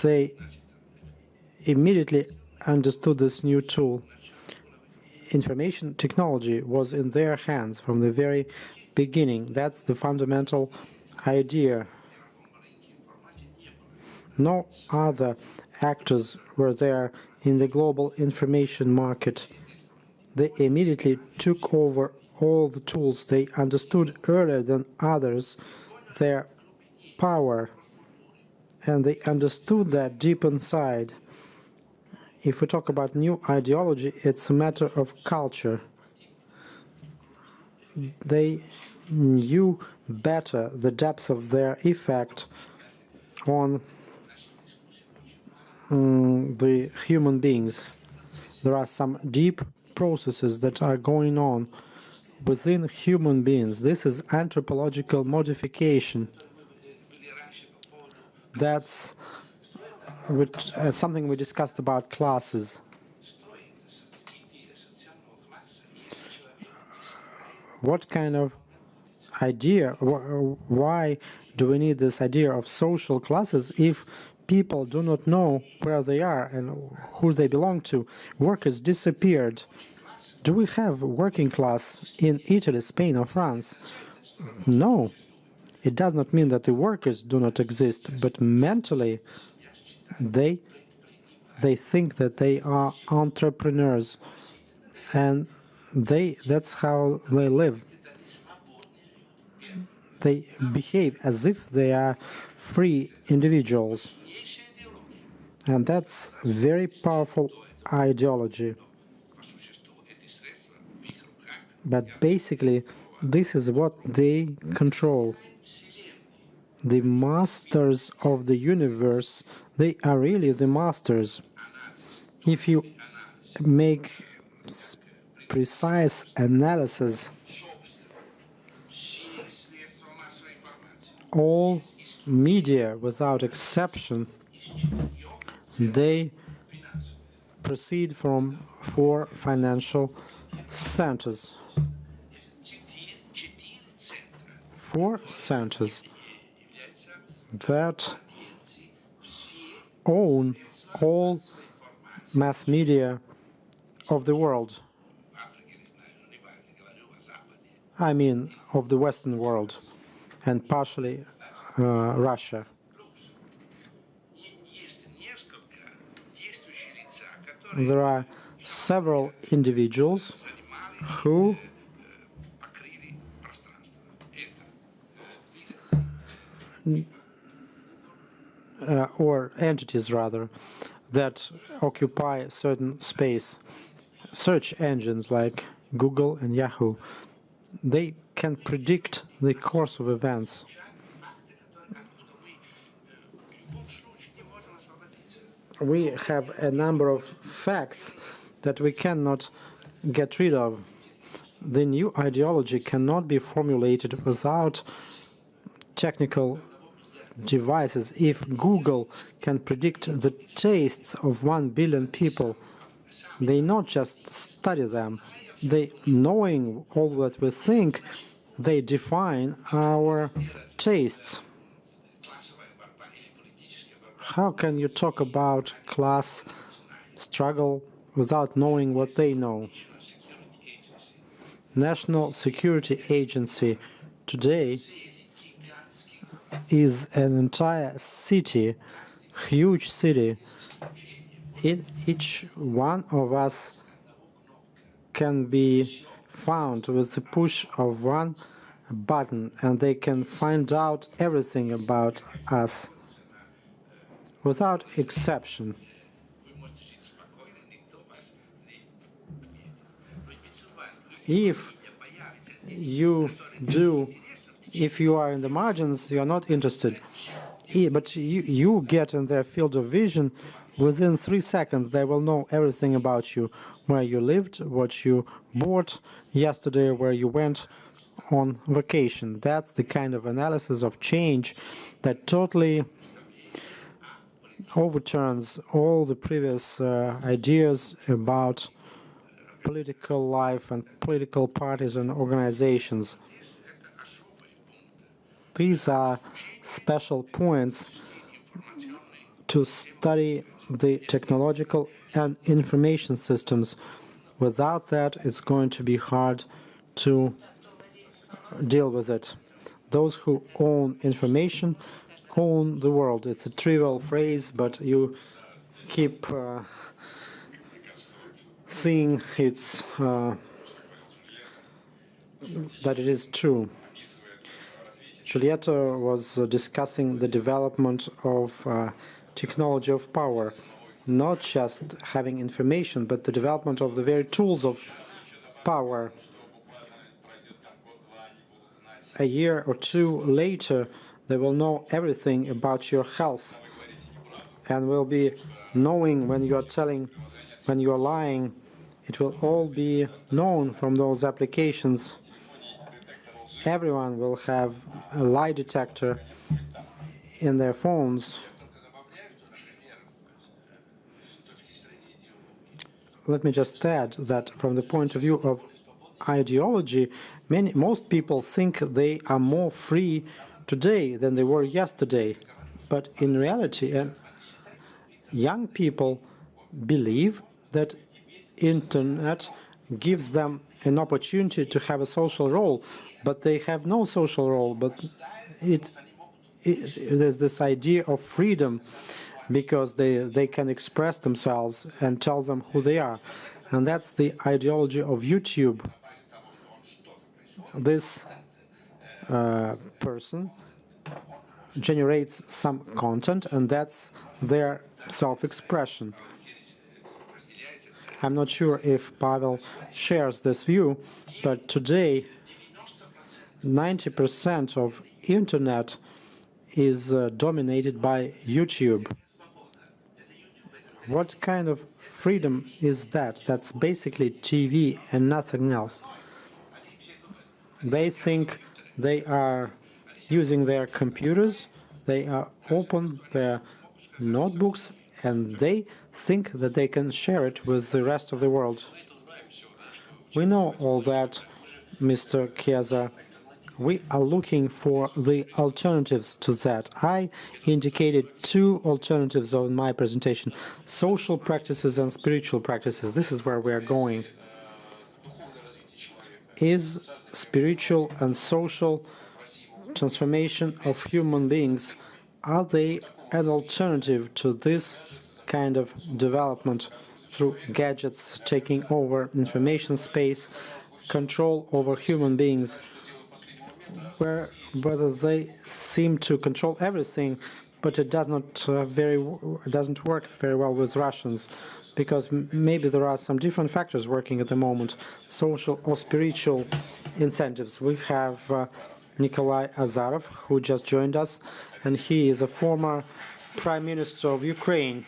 they immediately understood this new tool. Information technology was in their hands from the very beginning. That's the fundamental idea. No other actors were there in the global information market. They immediately took over all the tools. They understood earlier than others their power, and they understood that deep inside. If we talk about new ideology, it's a matter of culture. They knew better the depths of their effect on the human beings. There are some deep processes that are going on within human beings. This is anthropological modification. That's something we discussed about classes. What kind of idea, why do we need this idea of social classes if people do not know where they are and who they belong to? Workers disappeared. Do we have working class in Italy, Spain, or France? No. It does not mean that the workers do not exist, but mentally they think that they are entrepreneurs, and that's how they live. They behave as if they are free individuals. And that's a very powerful ideology. But basically, this is what they control. The masters of the universe, they are really the masters. If you make precise analysis, all media, without exception, they proceed from 4 financial centers. 4 centers that own all mass media of the world. I mean, of the Western world, and partially Russia. There are several individuals who or entities rather, that occupy a certain space. Search engines like Google and Yahoo, they can predict the course of events. We have a number of facts that we cannot get rid of. The new ideology cannot be formulated without technical devices. If Google can predict the tastes of 1 billion people, They not just study them, they, knowing all that we think, they define our tastes. How can you talk about class struggle without knowing what they know? National Security Agency today is an entire city, huge city. Each one of us can be found with the push of one button, and they can find out everything about us without exception. If you are in the margins, you are not interested. But you get in their field of vision, within 3 seconds they will know everything about you, where you lived, what you bought yesterday, where you went on vacation. That's the kind of analysis of change that totally overturns all the previous ideas about political life and political parties and organizations. These are special points to study the technological and information systems. Without that, it's going to be hard to deal with it. Those who own information own the world. It's a trivial phrase, but you keep seeing that it is true. Julieta was discussing the development of technology of power, not just having information, but the development of the very tools of power. A year or two later, they will know everything about your health and will be knowing when you are lying. It will all be known from those applications. Everyone will have a lie detector in their phones. Let me just add that from the point of view of ideology, most people think they are more free today than they were yesterday. But in reality, young people believe that internet gives them an opportunity to have a social role, but they have no social role. But there's this idea of freedom, because they can express themselves and tell them who they are. And that's the ideology of YouTube. This person generates some content, and that's their self-expression. I'm not sure if Pavel shares this view, but today 90% of internet is dominated by YouTube. What kind of freedom is that? That's basically TV and nothing else. They think they are using their computers, they are open their notebooks, and they think that they can share it with the rest of the world. We know all that, Mr. Chiesa. We are looking for the alternatives to that. I indicated two alternatives in my presentation: social practices and spiritual practices. This is where we are going. Is spiritual and social transformation of human beings, are they an alternative to this kind of development through gadgets taking over information space, control over human beings, whether they seem to control everything, but it doesn't work very well with Russians, because maybe there are some different factors working at the moment, social or spiritual incentives. We have Nikolai Azarov, who just joined us, and he is a former Prime Minister of Ukraine.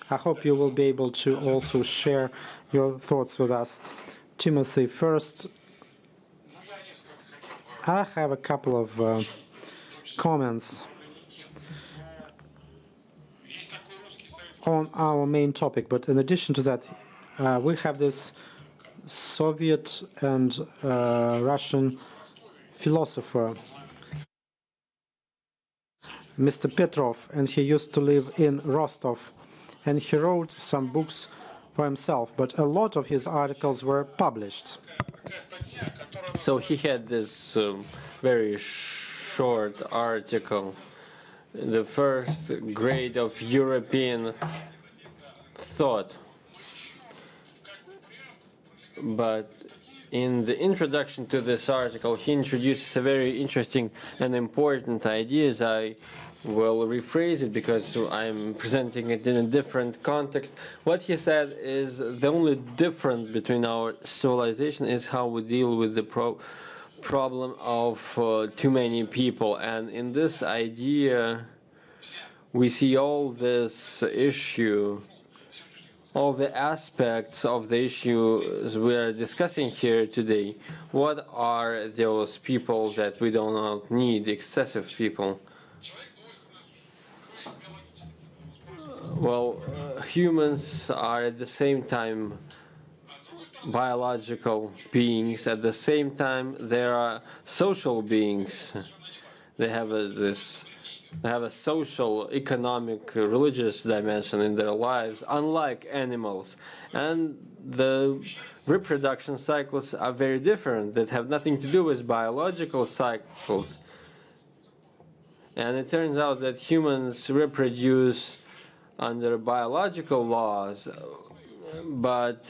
I hope you will be able to also share your thoughts with us. Timothy, first, I have a couple of comments. on our main topic, but in addition to that, we have this Soviet and Russian philosopher, Mr. Petrov, and he used to live in Rostov, and he wrote some books for himself, but a lot of his articles were published. So he had this very short article, the first grade of European thought. But in the introduction to this article, he introduces a very interesting and important ideas. I will rephrase it because I'm presenting it in a different context. What he said is the only difference between our civilization is how we deal with the problem of too many people. And in this idea, we see all this issue, all the aspects of the issues we are discussing here today. What are those people that we do not need, excessive people? Well, humans are at the same time biological beings. At the same time, they are social beings. They have a social, economic, religious dimension in their lives, unlike animals. And the reproduction cycles are very different, that have nothing to do with biological cycles. And it turns out that humans reproduce under biological laws, but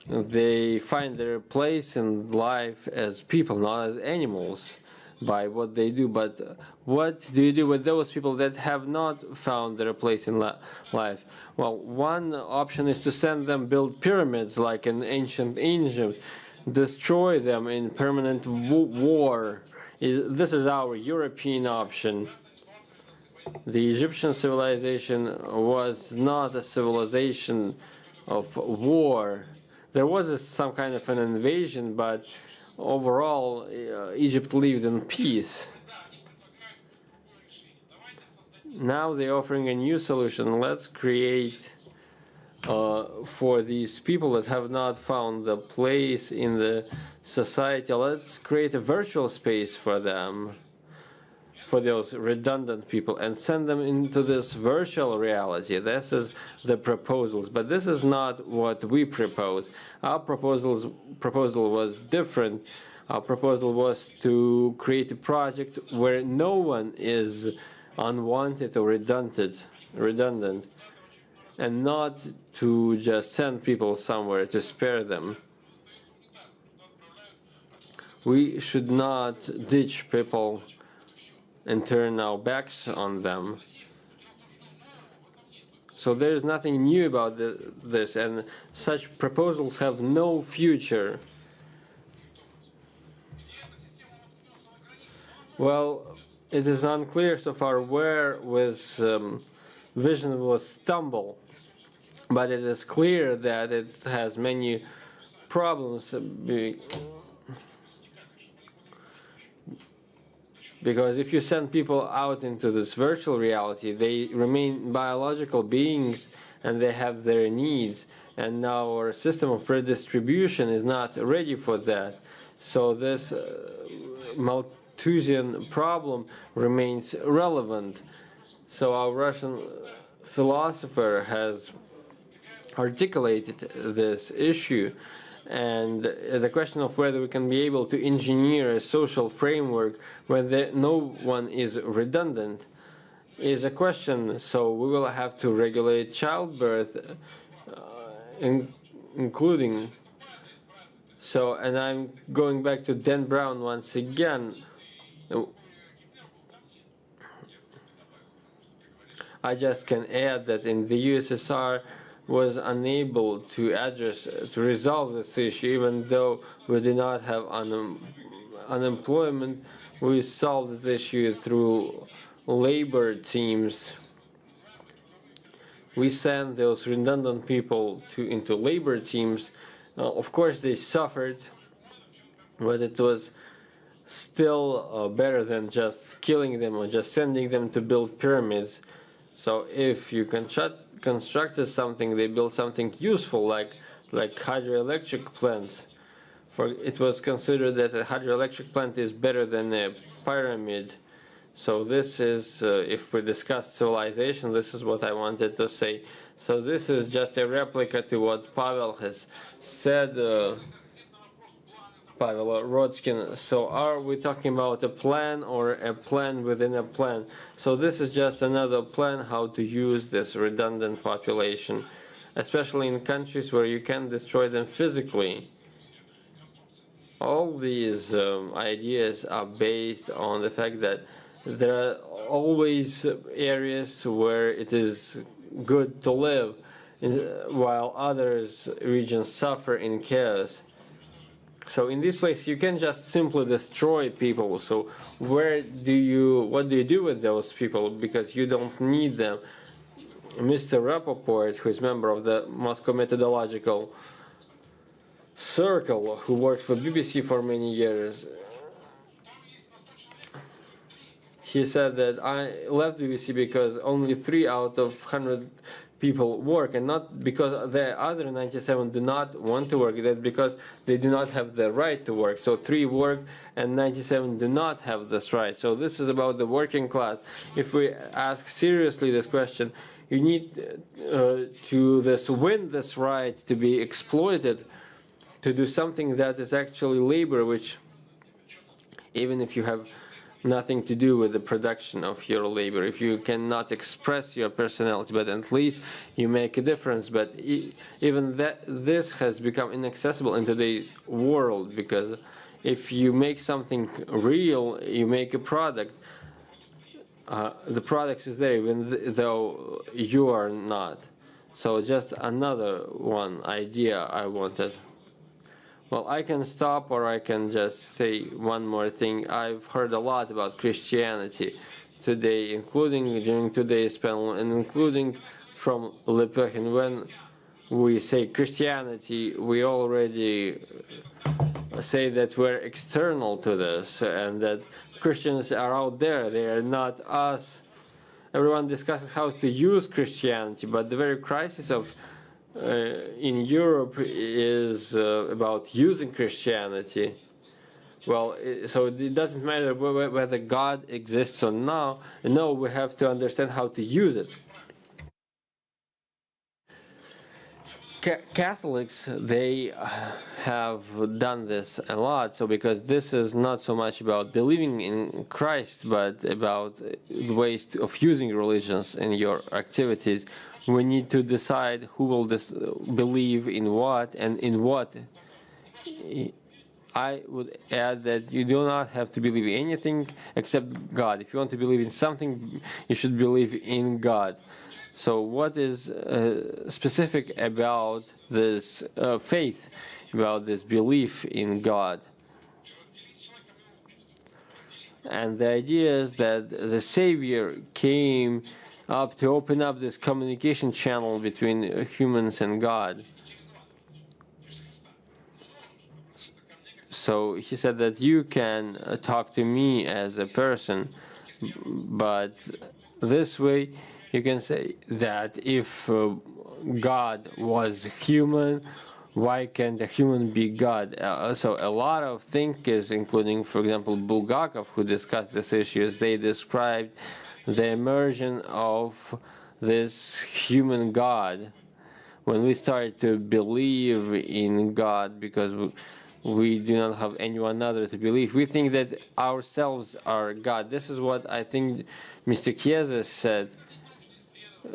they find their place in life as people, not as animals, by what they do. But what do you do with those people that have not found their place in life? Well, one option is to send them build pyramids like in ancient Egypt, destroy them in permanent war. This is our European option. The Egyptian civilization was not a civilization of war. There was some kind of an invasion, but overall, Egypt lived in peace. Now they're offering a new solution. Let's create, for these people that have not found a place in the society, let's create a virtual space for them, for those redundant people, and send them into this virtual reality. This is the proposals, but this is not what we propose. Our proposal was different. Our proposal was to create a project where no one is unwanted or redundant, and not to just send people somewhere to spare them. We should not ditch people and turn our backs on them. So there's nothing new about this, and such proposals have no future. Well, it is unclear so far where this vision will stumble, but it is clear that it has many problems. Because if you send people out into this virtual reality, they remain biological beings and they have their needs. And now our system of redistribution is not ready for that. So this Malthusian problem remains relevant. So our Russian philosopher has articulated this issue. And the question of whether we can be able to engineer a social framework where no one is redundant is a question. So we will have to regulate childbirth, including. So, and I'm going back to Dan Brown once again. I just can add that in the USSR, was unable to resolve this issue, even though we did not have unemployment. We solved this issue through labor teams. We sent those redundant people into labor teams. Of course, they suffered, but it was still better than just killing them or just sending them to build pyramids. So if you can shut constructed something, they built something useful, like hydroelectric plants. It was considered that a hydroelectric plant is better than a pyramid. So this is, if we discuss civilization, this is what I wanted to say. So this is just a replica to what Pavel has said, Pavel Rodskin. So are we talking about a plan or a plan within a plan? So this is just another plan how to use this redundant population, especially in countries where you can destroy them physically. All these ideas are based on the fact that there are always areas where it is good to live, while others regions suffer in chaos. So in this place you can just simply destroy people. So what do you do with those people, because you don't need them? Mr. Rappaport, who is member of the Moscow Methodological Circle, who worked for BBC for many years, he said that I left BBC because only 3 out of 100 people work, and not because the other 97 do not want to work, that because they do not have the right to work. So 3 work and 97 do not have this right. So this is about the working class. If we ask seriously this question, you need to win this right to be exploited, to do something that is actually labor, which even if you have nothing to do with the production of your labor, if you cannot express your personality, but at least you make a difference. But even this has become inaccessible in today's world, because if you make something real, you make a product, the product is there even though you are not. So just another one idea I wanted. Well, I can stop, or I can just say one more thing. I've heard a lot about Christianity today, including during today's panel, and including from Lepechin. When we say Christianity, we already say that we're external to this, and that Christians are out there, they are not us. Everyone discusses how to use Christianity, but the very crisis of in Europe is about using Christianity. Well, so it doesn't matter whether God exists or not. No, we have to understand how to use it. Catholics, they have done this a lot. So because this is not so much about believing in Christ, but about the ways of using religions in your activities, we need to decide who will believe in what and in what. I would add that you do not have to believe in anything except God. If you want to believe in something, you should believe in God. So what is specific about this faith, about this belief in God? And the idea is that the Savior came up to open up this communication channel between humans and God. So he said that you can talk to me as a person, but this way you can say that if God was human, why can't a human be God? So a lot of thinkers, including, for example, Bulgakov, who discussed these issues, they described the immersion of this human God. When we start to believe in God because we do not have anyone other to believe, we think that ourselves are God. This is what I think Mr. Chiesa said.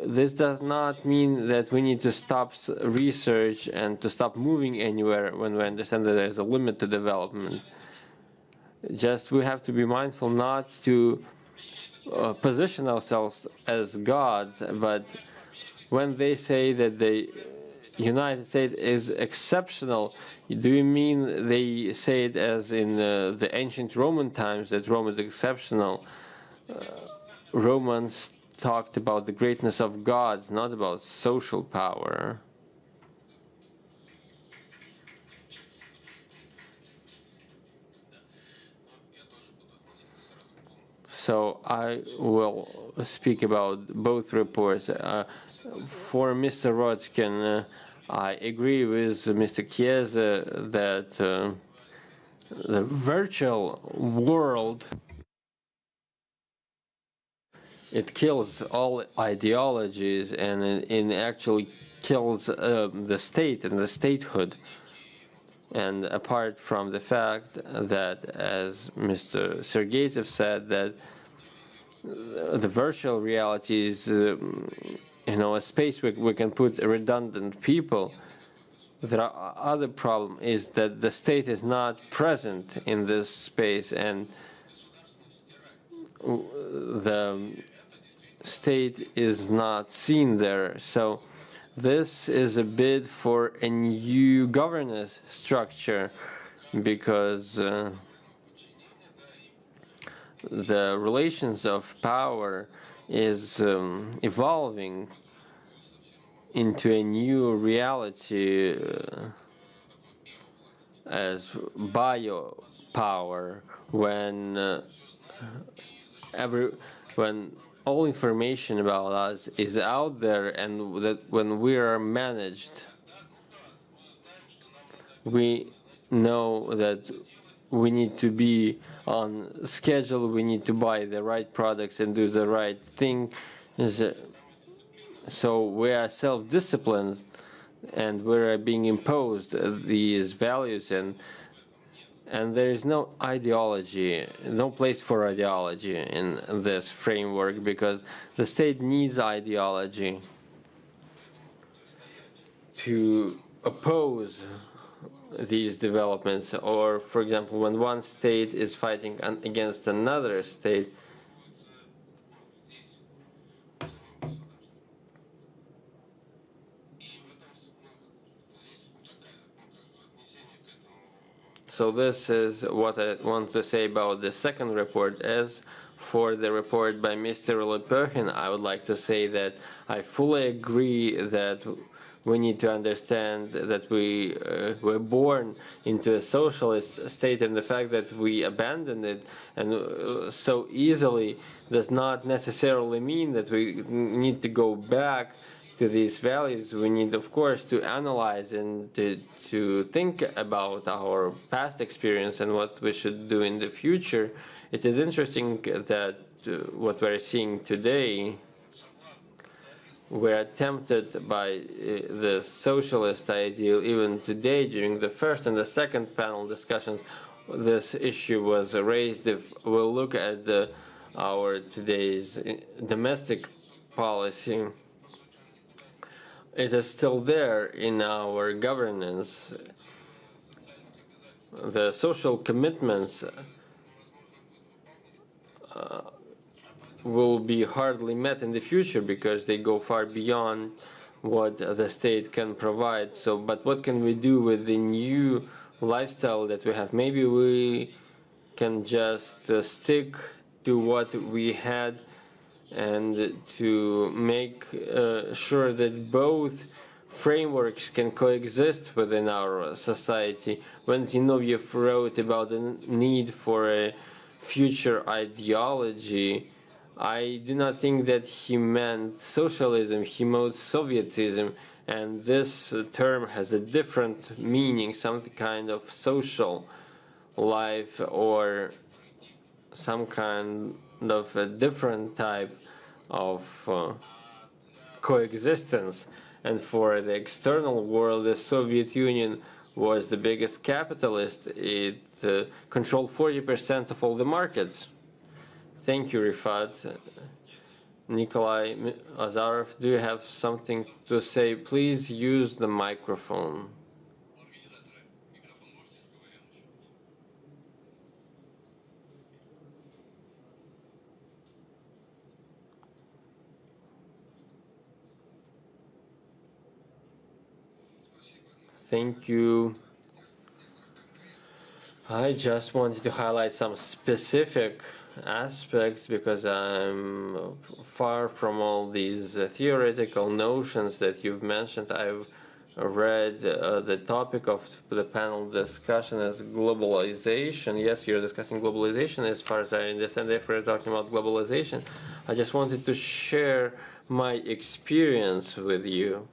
This does not mean that we need to stop research and to stop moving anywhere when we understand that there is a limit to development. Just we have to be mindful not to position ourselves as gods, but when they say that the United States is exceptional, do you mean they say it as in the ancient Roman times, that Rome is exceptional? Romans talked about the greatness of gods, not about social power. So I will speak about both reports. For Mr. Rodskin, I agree with Mr. Chiesa that the virtual world, it kills all ideologies, and it actually kills the state and the statehood. And apart from the fact that, as Mr. Sergeyev said, that the virtual reality is, a space where we can put redundant people. The other problem is that the state is not present in this space, and the state is not seen there. So this is a bid for a new governance structure, because the relations of power is evolving into a new reality as biopower, when when all information about us is out there, and that when we are managed, we know that we need to be on schedule, we need to buy the right products and do the right thing. So we are self-disciplined, and we're being imposed these values, and there is no ideology, no place for ideology in this framework, because the state needs ideology to oppose these developments. Or, for example, when one state is fighting against another state, so this is what I want to say about the second report. As for the report by Mr. Lepechin, I would like to say that I fully agree that we need to understand that we were born into a socialist state, and the fact that we abandoned it and so easily does not necessarily mean that we need to go back to these values. We need, of course, to analyze and to think about our past experience and what we should do in the future. It is interesting that what we're seeing today, we're tempted by the socialist ideal. Even today, during the first and the second panel discussions, this issue was raised. If we'll look at our today's domestic policy, it is still there in our governance. The social commitments will be hardly met in the future, because they go far beyond what the state can provide. So, but what can we do with the new lifestyle that we have? Maybe we can just stick to what we had, and to make sure that both frameworks can coexist within our society. When Zinoviev wrote about the need for a future ideology, I do not think that he meant socialism, he meant Sovietism, and this term has a different meaning, some kind of social life, or some kind of a different type of coexistence. And for the external world, the Soviet Union was the biggest capitalist. It controlled 40% of all the markets. Thank you, Rifat. Nikolai Azarov, do you have something to say? Please use the microphone. Thank you. I just wanted to highlight some specific aspects, because I'm far from all these theoretical notions that you've mentioned. I've read the topic of the panel discussion as globalization. Yes, you're discussing globalization as far as I understand. If we're talking about globalization, I just wanted to share my experience with you.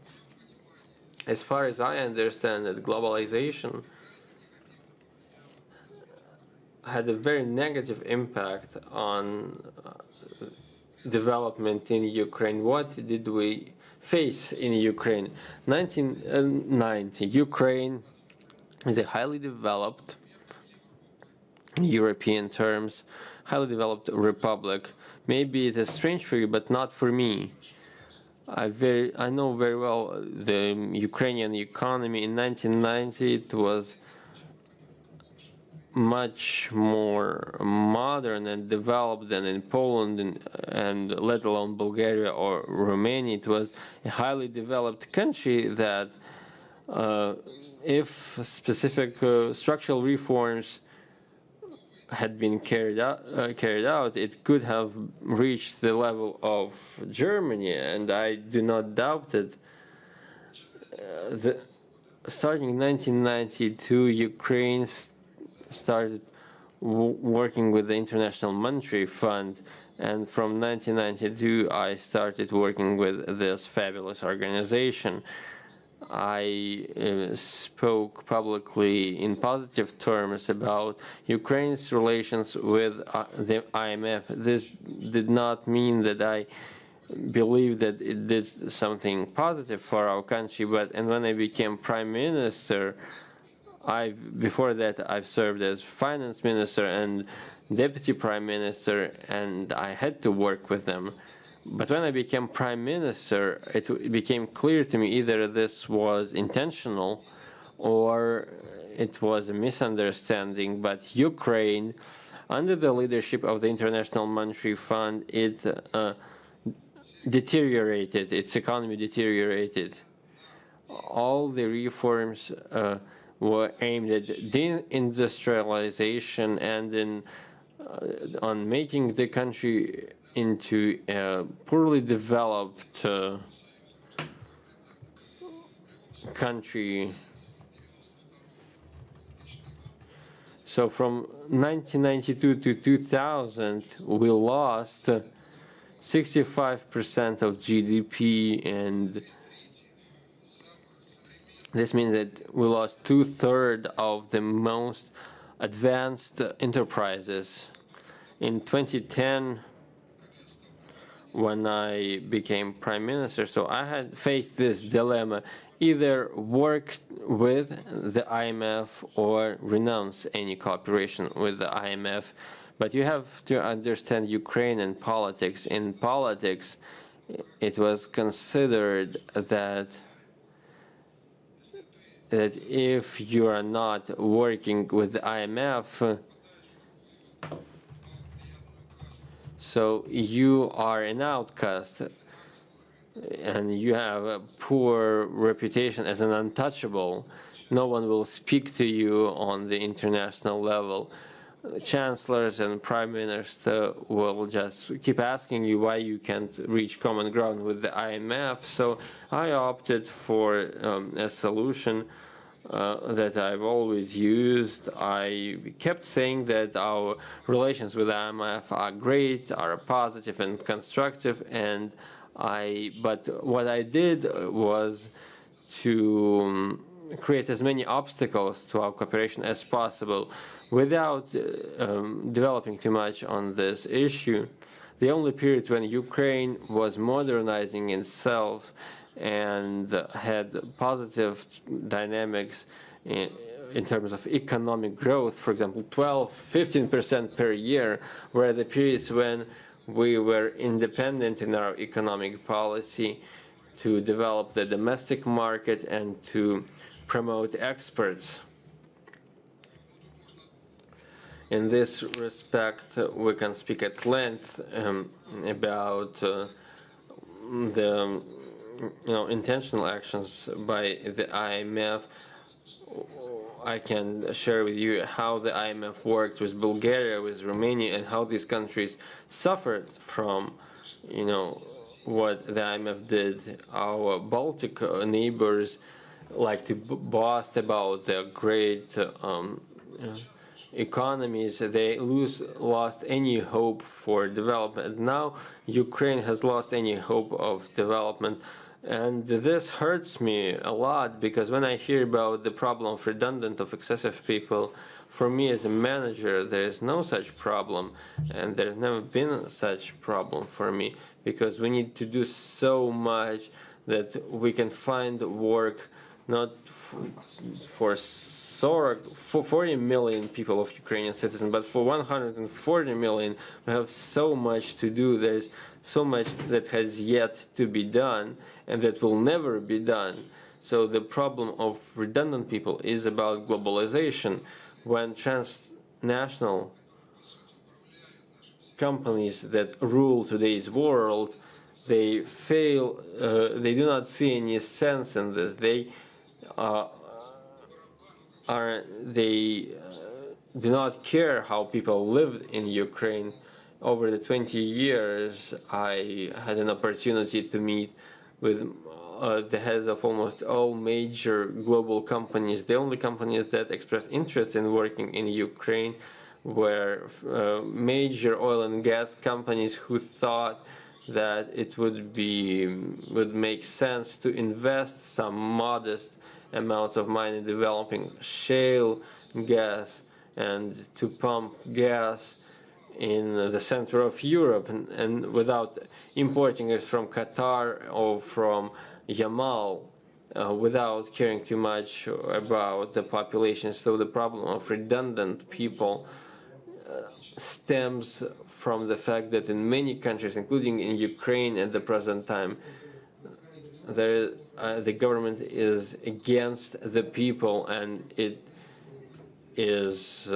As far as I understand it, globalization had a very negative impact on development in Ukraine. What did we face in Ukraine? 1990, Ukraine is a highly developed, in European terms, highly developed republic. Maybe it is strange for you, but not for me. I know very well the Ukrainian economy. In 1990, it was much more modern and developed than in Poland and let alone Bulgaria or Romania. It was a highly developed country that if specific structural reforms had been carried out, it could have reached the level of Germany, and I do not doubt it. Starting in 1992, Ukraine started working with the International Monetary Fund, and from 1992 I started working with this fabulous organization. I spoke publicly in positive terms about Ukraine's relations with the IMF. This did not mean that I believe that it did something positive for our country, and when I became prime minister, before that I've served as finance minister and deputy prime minister, and I had to work with them. But when I became prime minister, it became clear to me either this was intentional or it was a misunderstanding. But Ukraine, under the leadership of the International Monetary Fund, it deteriorated, its economy deteriorated. All the reforms were aimed at deindustrialization and on making the country into a poorly developed country. So from 1992 to 2000, we lost 65% of GDP, and this means that we lost 2/3 of the most advanced enterprises. In 2010, when I became prime minister, so I had faced this dilemma: either work with the IMF or renounce any cooperation with the IMF. But you have to understand Ukrainian politics. In politics, it was considered that if you are not working with the IMF, so you are an outcast and you have a poor reputation as an untouchable. No one will speak to you on the international level. Chancellors and prime minister will just keep asking you why you can't reach common ground with the IMF. So I opted for a solution that I've always used. I kept saying that our relations with the IMF are great, are positive and constructive, but what I did was to create as many obstacles to our cooperation as possible without developing too much on this issue. The only period when Ukraine was modernizing itself and had positive dynamics in terms of economic growth, for example, 12-15% per year, were the periods when we were independent in our economic policy to develop the domestic market and to promote exports. In this respect, we can speak at length about the intentional actions by the IMF. I can share with you how the IMF worked with Bulgaria, with Romania, and how these countries suffered from, what the IMF did. Our Baltic neighbors like to boast about the great economies, they lost any hope for development. Now Ukraine has lost any hope of development, and this hurts me a lot, because when I hear about the problem of redundant, of excessive people, for me as a manager, there is no such problem, and there's never been such problem for me, because we need to do so much that we can find work not for 40 million people of Ukrainian citizens, but for 140 million. We have so much to do. There's so much that has yet to be done, and that will never be done. So the problem of redundant people is about globalization. When transnational companies that rule today's world, they fail, they do not see any sense in this. They do not care how people live in Ukraine. Over the 20 years, I had an opportunity to meet with the heads of almost all major global companies. The only companies that expressed interest in working in Ukraine were major oil and gas companies who thought that it would make sense to invest some modest amounts of money in developing shale gas and to pump gas in the center of Europe, and without importing it from Qatar or from Yamal, without caring too much about the population. So the problem of redundant people stems from the fact that in many countries, including in Ukraine at the present time, the government is against the people, and it is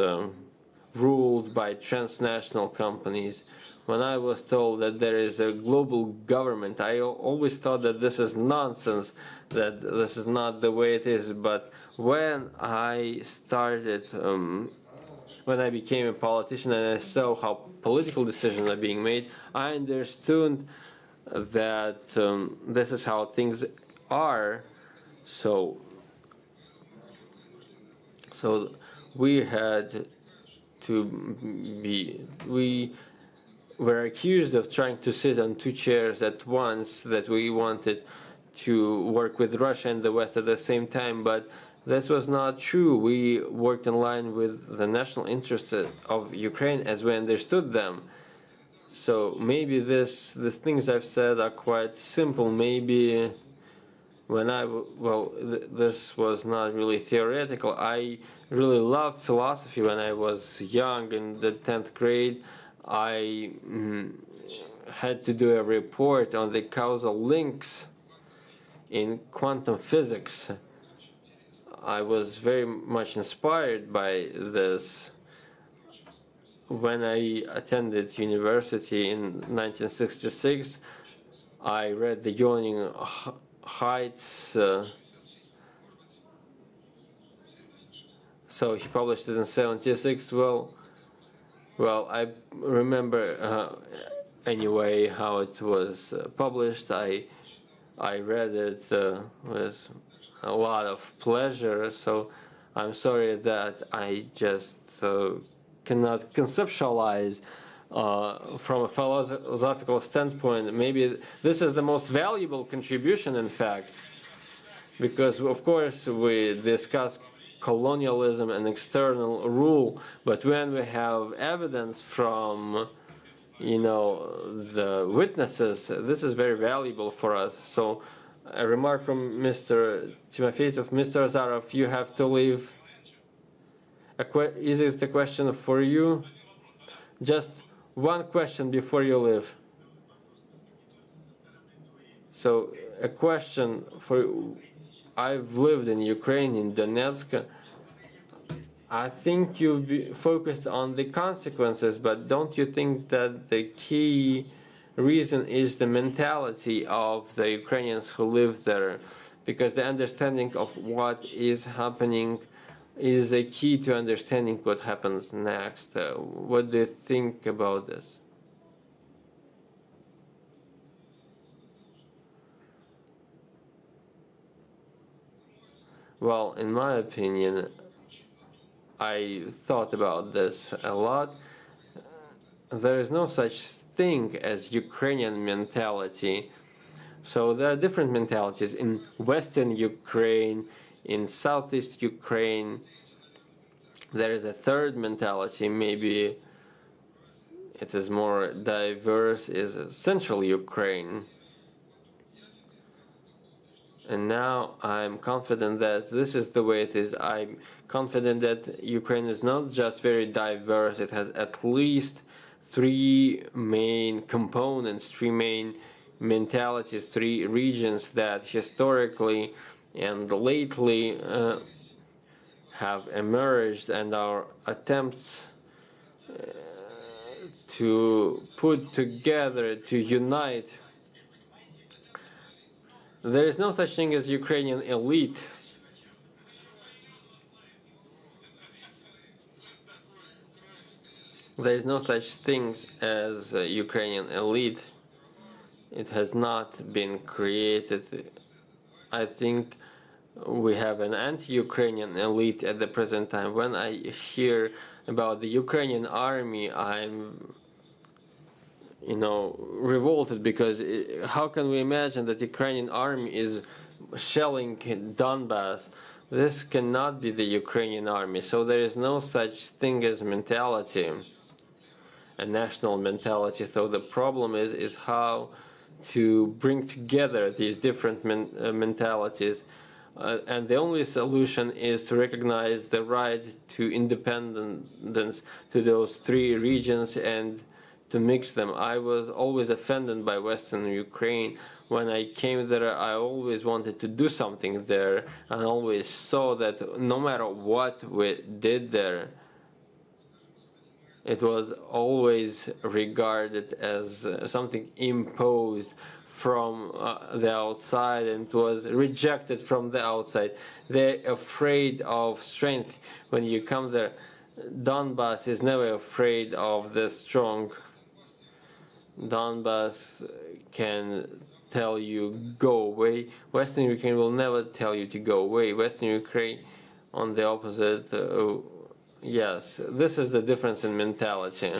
ruled by transnational companies. When I was told that there is a global government, I always thought that this is nonsense, that this is not the way it is. But when I started, when I became a politician and I saw how political decisions are being made, I understood that this is how things are. So we had we were accused of trying to sit on two chairs at once, that we wanted to work with Russia and the West at the same time, but this was not true. We worked in line with the national interests of Ukraine as we understood them. So maybe the things I've said are quite simple. Maybe when this was not really theoretical. I really loved philosophy when I was young. In the 10th grade, I had to do a report on the causal links in quantum physics. I was very much inspired by this. When I attended university in 1966, I read the Yawning Heights. So he published it in '76. Well, I remember anyway how it was published. I read it with a lot of pleasure. So I'm sorry that I just cannot conceptualize from a philosophical standpoint. Maybe this is the most valuable contribution, in fact, because of course we discuss colonialism and external rule, but when we have evidence from the witnesses, this is very valuable for us. So a remark from Mr. Timofeyev. Mr. Azarov, you have to leave. Is this the question for you? Just one question before you leave. So a question for I've lived in Ukraine, in Donetsk. I think you focused on the consequences, but don't you think that the key reason is the mentality of the Ukrainians who live there? Because the understanding of what is happening is a key to understanding what happens next. What do you think about this? Well, in my opinion, I thought about this a lot. There is no such thing as Ukrainian mentality. So there are different mentalities in Western Ukraine, in Southeast Ukraine. There is a third mentality, maybe it is more diverse, is Central Ukraine. And now I'm confident that this is the way it is. I'm confident that Ukraine is not just very diverse, it has at least three main components, three main mentalities, three regions that historically and lately have emerged, and our attempts to put together, to unite. There is no such thing as Ukrainian elite. There is no such thing as Ukrainian elite. It has not been created. I think we have an anti-Ukrainian elite at the present time. When I hear about the Ukrainian army, I'm revolted, because how can we imagine that the Ukrainian army is shelling Donbass? This cannot be the Ukrainian army. So there is no such thing as mentality, a national mentality. So the problem is how to bring together these different mentalities. And the only solution is to recognize the right to independence to those three regions and to mix them. I was always offended by Western Ukraine. When I came there, I always wanted to do something there, and always saw that no matter what we did there, it was always regarded as something imposed from the outside, and it was rejected from the outside. They're afraid of strength. When you come there, Donbass is never afraid of the strong. Donbass can tell you go away. Western Ukraine will never tell you to go away. Western Ukraine, on the opposite, yes, this is the difference in mentality.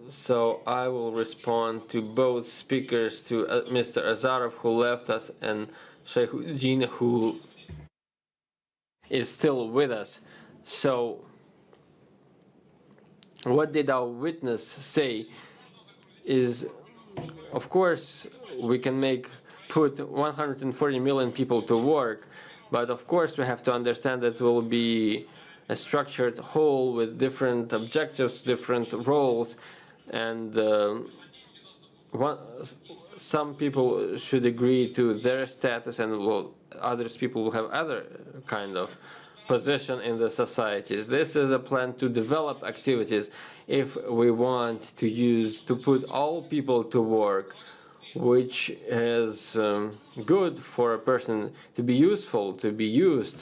So I will respond to both speakers, to Mr. Azarov, who left us, and Segodnya, who is still with us. So what did our witness say is, of course, we can put 140 million people to work, but of course we have to understand that it will be a structured whole with different objectives, different roles, and some people should agree to their status, and others people will have other kind of position in the societies. This is a plan to develop activities if we want to put all people to work, which is good for a person to be useful, to be used.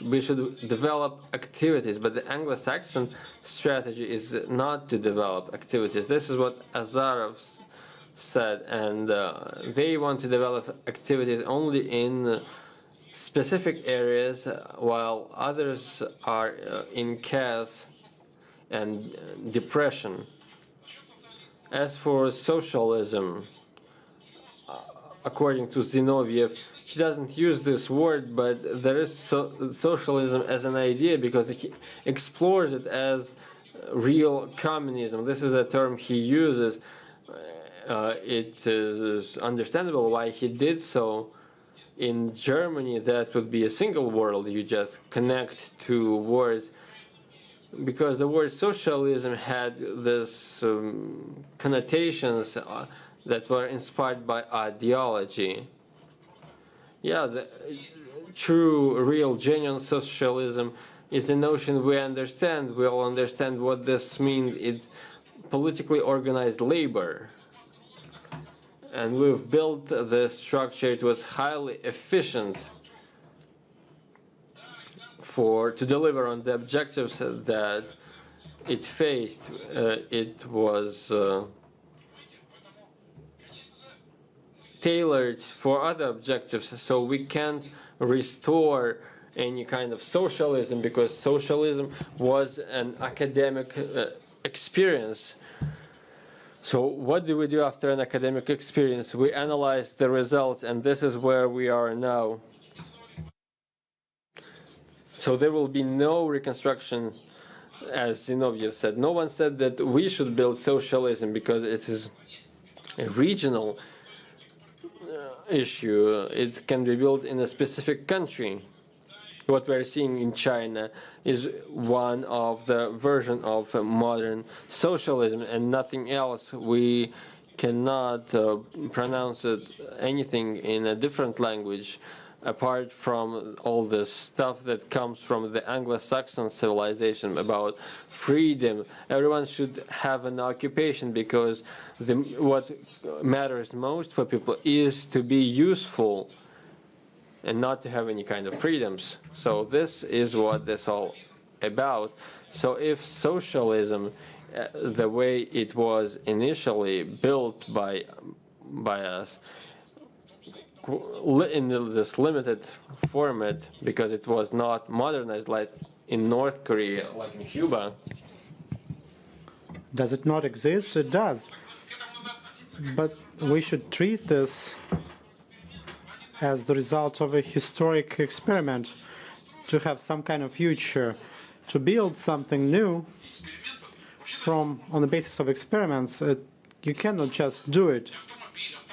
We should develop activities, but the Anglo-Saxon strategy is not to develop activities. This is what Azarov said, and they want to develop activities only in specific areas, while others are in chaos and depression. As for socialism, according to Zinoviev, he doesn't use this word, but there is socialism as an idea because he explores it as real communism. This is a term he uses. It is understandable why he did so. In Germany, that would be a single world. You just connect two words, because the word socialism had this connotations that were inspired by ideology. Yeah, the true, real, genuine socialism is a notion we understand. We all understand what this means. It's politically organized labor. And we've built the structure. It was highly efficient to deliver on the objectives that it faced, it was tailored for other objectives, so we can't restore any kind of socialism, because socialism was an academic experience. So what do we do after an academic experience? We analyze the results, and this is where we are now. So there will be no reconstruction, as Zinoviev said. No one said that we should build socialism because it is a regional issue. It can be built in a specific country. What we're seeing in China is one of the version of modern socialism and nothing else. We cannot pronounce it anything in a different language apart from all the stuff that comes from the Anglo-Saxon civilization about freedom. Everyone should have an occupation because what matters most for people is to be useful and not to have any kind of freedoms. So this is what this all about. So if socialism, the way it was initially built by us, in this limited format, because it was not modernized like in North Korea, like in Cuba. Does it not exist? It does. But we should treat this as the result of a historic experiment to have some kind of future, to build something new on the basis of experiments. You cannot just do it.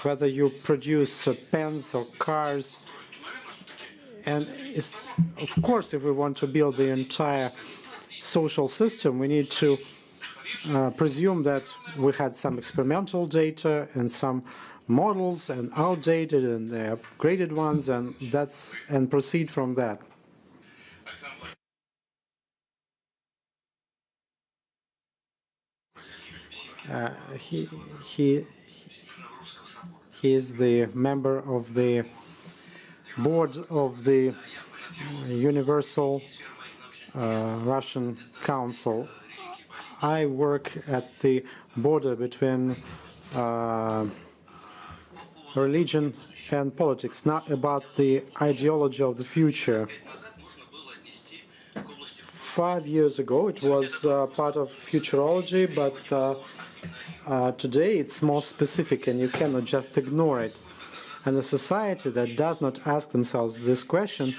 Whether you produce pens or cars, and of course, if we want to build the entire social system, we need to presume that we had some experimental data and some models, and outdated and the upgraded ones, and proceed from that. He is the member of the board of the Universal Russian Council. I work at the border between religion and politics, not about the ideology of the future. 5 years ago it was part of futurology, but today it's more specific and you cannot just ignore it. And a society that does not ask themselves this question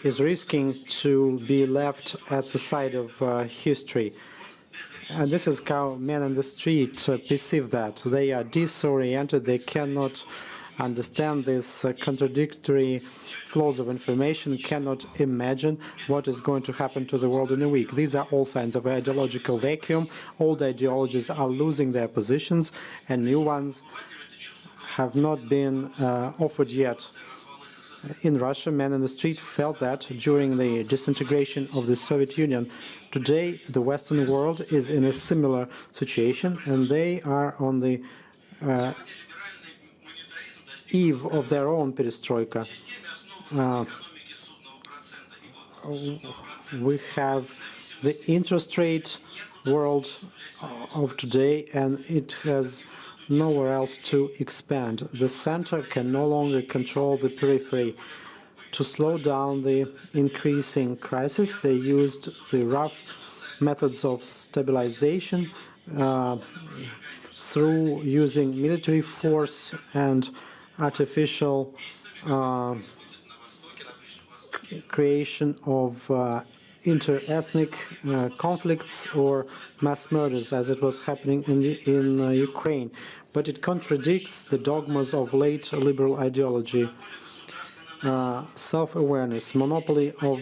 is risking to be left at the side of history. And this is how men in the street perceive that. They are disoriented, they cannot understand this contradictory flows of information, cannot imagine what is going to happen to the world in a week. These are all signs of ideological vacuum. Old ideologies are losing their positions and new ones have not been offered yet. In Russia, men in the street felt that during the disintegration of the Soviet Union. Today, the Western world is in a similar situation, and they are on the eve of their own perestroika. We have the interest rate world of today, and it has nowhere else to expand. The center can no longer control the periphery. To slow down the increasing crisis, they used the rough methods of stabilization through using military force and artificial creation of inter-ethnic conflicts or mass murders, as it was happening in Ukraine. But it contradicts the dogmas of late liberal ideology. Self-awareness, monopoly of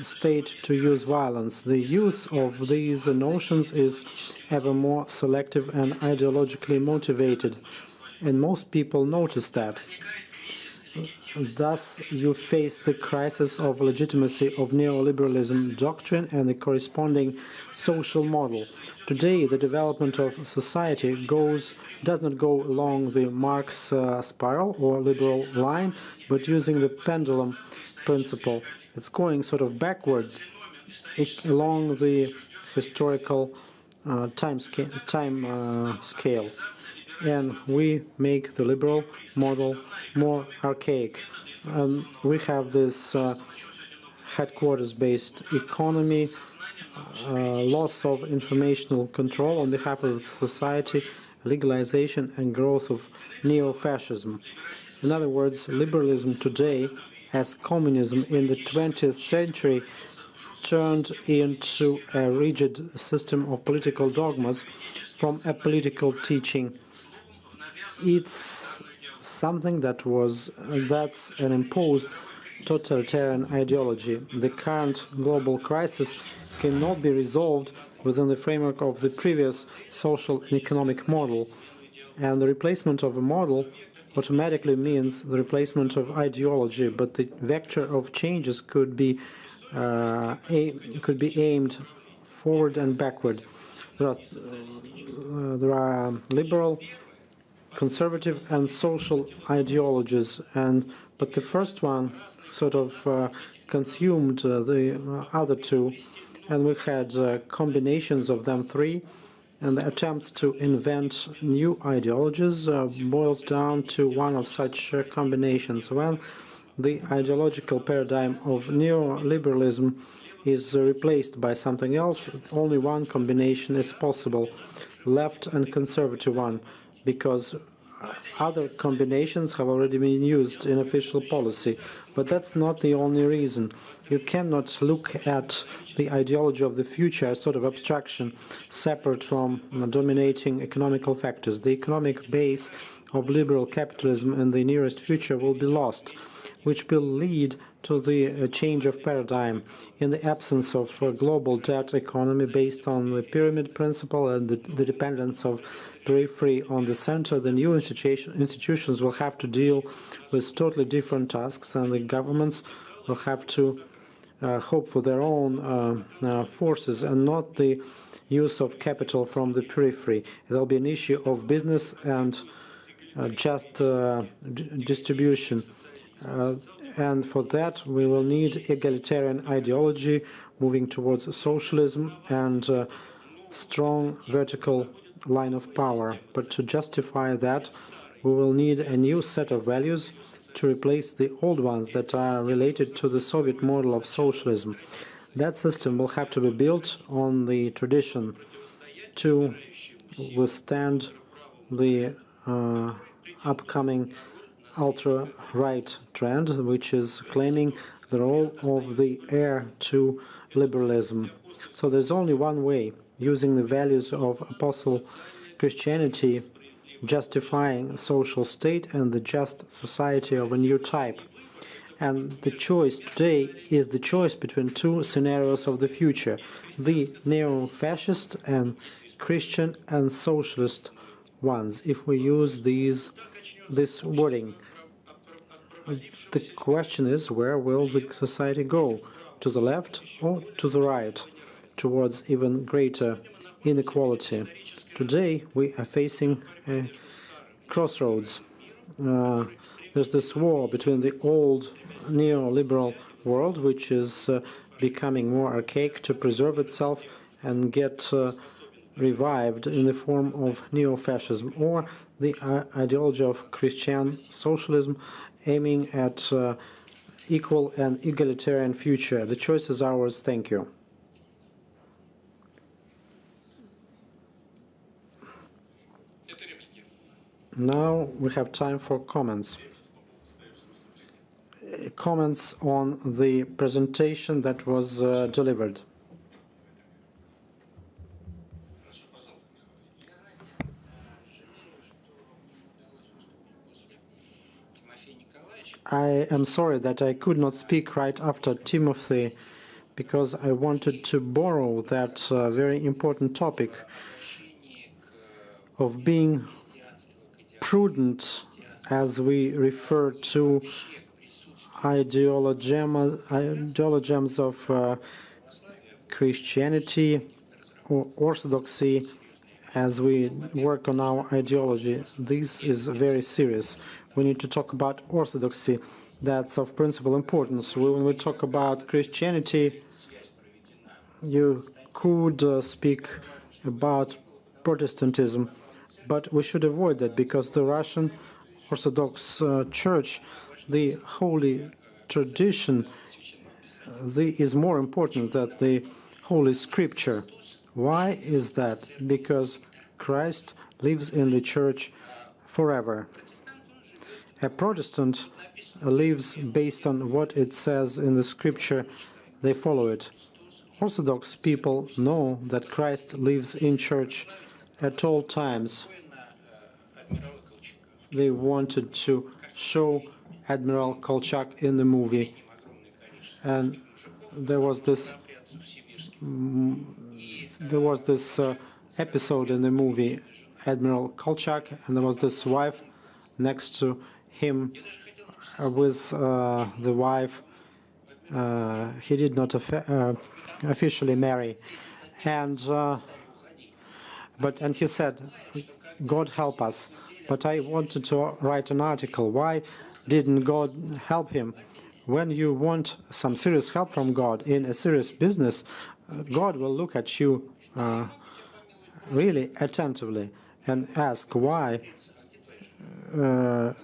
state to use violence. The use of these notions is ever more selective and ideologically motivated, and most people notice that. Thus, you face the crisis of legitimacy of neoliberalism doctrine and the corresponding social model. Today, the development of society does not go along the Marx spiral or liberal line, but using the pendulum principle. It's going sort of backward, along the historical time scale, and we make the liberal model more archaic. We have this headquarters-based economy, loss of informational control on behalf of society, legalization and growth of neo-fascism. In other words, liberalism today, as communism in the 20th century, turned into a rigid system of political dogmas from a political teaching. It's something that's an imposed totalitarian ideology. The current global crisis cannot be resolved within the framework of the previous social and economic model, and the replacement of a model automatically means the replacement of ideology, but the vector of changes could be aimed forward and backward. There are liberal, conservative and social ideologies, but the first one sort of consumed the other two, and we had combinations of them three, and the attempts to invent new ideologies boils down to one of such combinations. When the ideological paradigm of neoliberalism is replaced by something else, only one combination is possible, left and conservative one, because other combinations have already been used in official policy. But that's not the only reason. You cannot look at the ideology of the future as sort of abstraction, separate from dominating economical factors. The economic base of liberal capitalism in the nearest future will be lost, which will lead to the change of paradigm. In the absence of a global debt economy based on the pyramid principle and the dependence of periphery on the center, the new institutions will have to deal with totally different tasks, and the governments will have to hope for their own forces and not the use of capital from the periphery. It will be an issue of business and just distribution. And for that, we will need egalitarian ideology moving towards socialism and strong vertical line of power. But to justify that, we will need a new set of values to replace the old ones that are related to the Soviet model of socialism. That system will have to be built on the tradition to withstand the upcoming ultra-right trend, which is claiming the role of the heir to liberalism. So there's only one way, using the values of Apostle Christianity, justifying a social state and the just society of a new type. And the choice today is the choice between two scenarios of the future, the neo-fascist and Christian and socialist ones, if we use this wording. The question is, where will the society go? To the left or to the right, towards even greater inequality? Today we are facing a crossroads. There's this war between the old neoliberal world, which is becoming more archaic to preserve itself and get revived in the form of neo-fascism, or the ideology of Christian socialism aiming at equal and egalitarian future. The choice is ours. Thank you. Now we have time for comments. Comments on the presentation that was delivered. I am sorry that I could not speak right after Timothy, because I wanted to borrow that very important topic of being prudent as we refer to ideologies of Christianity or orthodoxy as we work on our ideology. This is very serious. We need to talk about orthodoxy. That's of principal importance. When we talk about Christianity, You could speak about Protestantism, but we should avoid that because the Russian Orthodox Church, the holy tradition, is more important than the Holy Scripture. Why is that? Because Christ lives in the Church forever. A Protestant lives based on what it says in the Scripture. They follow it. Orthodox people know that Christ lives in church at all times. They wanted to show Admiral Kolchak in the movie, and there was this episode in the movie, Admiral Kolchak, and there was this wife next to him. With the wife, he did not officially marry, and he said, "God help us." But I wanted to write an article. Why didn't God help him? When you want some serious help from God in a serious business, God will look at you really attentively and ask, "Why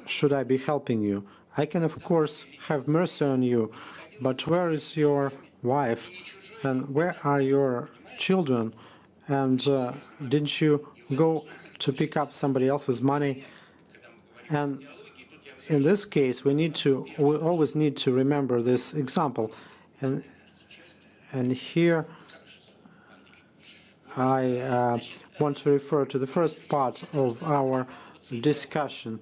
should I be helping you? I can, of course, have mercy on you, but where is your wife? And where are your children? And didn't you go to pick up somebody else's money?" And in this case, we always need to remember this example. And here I want to refer to the first part of our discussion.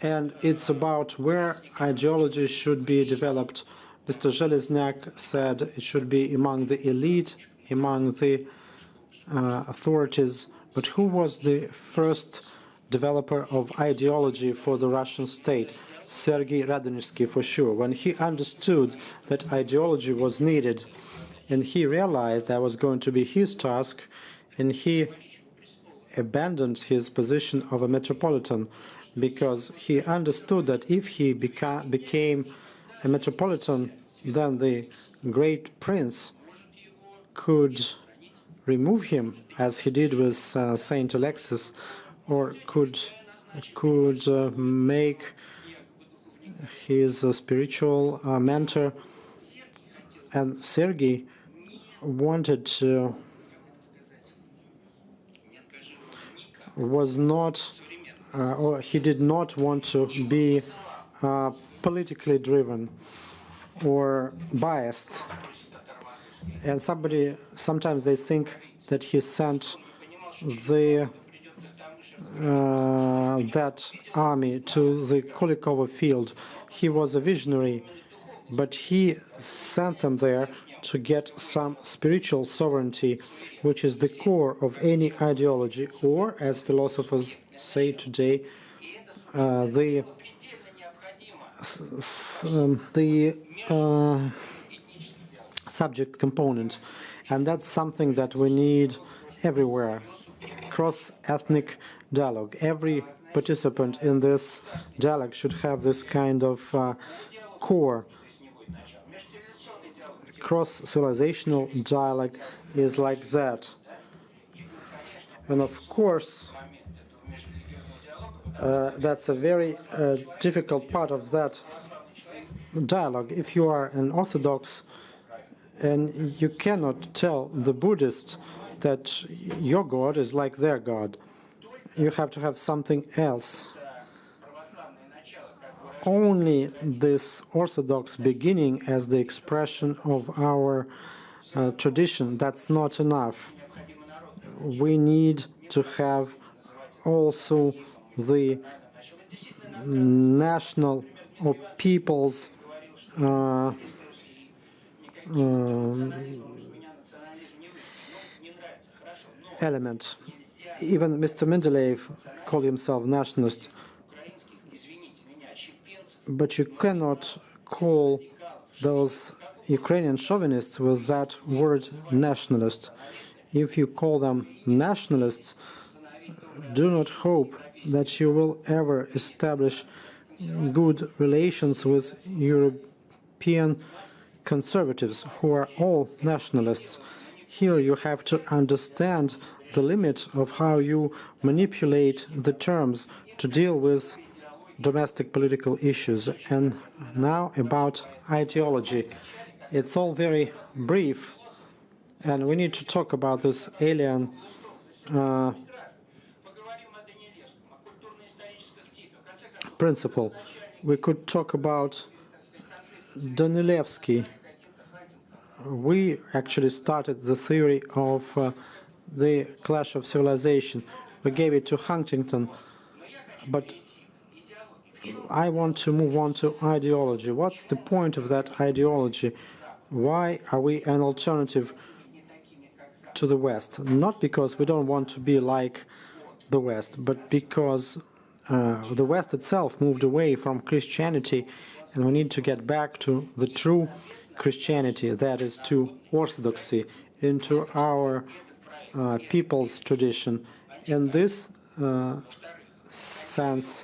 And it's about where ideology should be developed. Mr. Zhelezniak said it should be among the elite, among the authorities. But who was the first developer of ideology for the Russian state? Sergei Radonежский, for sure. When he understood that ideology was needed, and he realized that was going to be his task, and he abandoned his position of a metropolitan, because he understood that if he became a metropolitan, then the great prince could remove him, as he did with Saint Alexis, or could make his spiritual mentor. And Sergei wanted to, or he did not want to be politically driven or biased. And sometimes they think that he sent that army to the Kulikovo field. He was a visionary, but he sent them there to get some spiritual sovereignty, which is the core of any ideology, or, as philosophers say today, the subject component. And that's something that we need everywhere. Cross-ethnic dialogue. Every participant in this dialogue should have this kind of core. Cross-civilizational dialogue is like that. And of course, that's a very difficult part of that dialogue. If you are an Orthodox, and you cannot tell the Buddhists that your God is like their God. You have to have something else. Only this Orthodox beginning as the expression of our tradition, that's not enough. We need to have also the national or people's element. Even Mr. Mendeleev called himself nationalist, but you cannot call those Ukrainian chauvinists with that word nationalist. If you call them nationalists, do not hope that you will ever establish good relations with European conservatives who are all nationalists. Here you have to understand the limit of how you manipulate the terms to deal with domestic political issues. And now about ideology. It's all very brief, and we need to talk about this alien principle. We could talk about Danilevsky. We actually started the theory of the clash of civilization. We gave it to Huntington, but I want to move on to ideology. What's the point of that ideology? Why are we an alternative to the West? Not because we don't want to be like the West, but because the West itself moved away from Christianity, and we need to get back to the true Christianity, that is, to Orthodoxy, into our people's tradition. In this sense,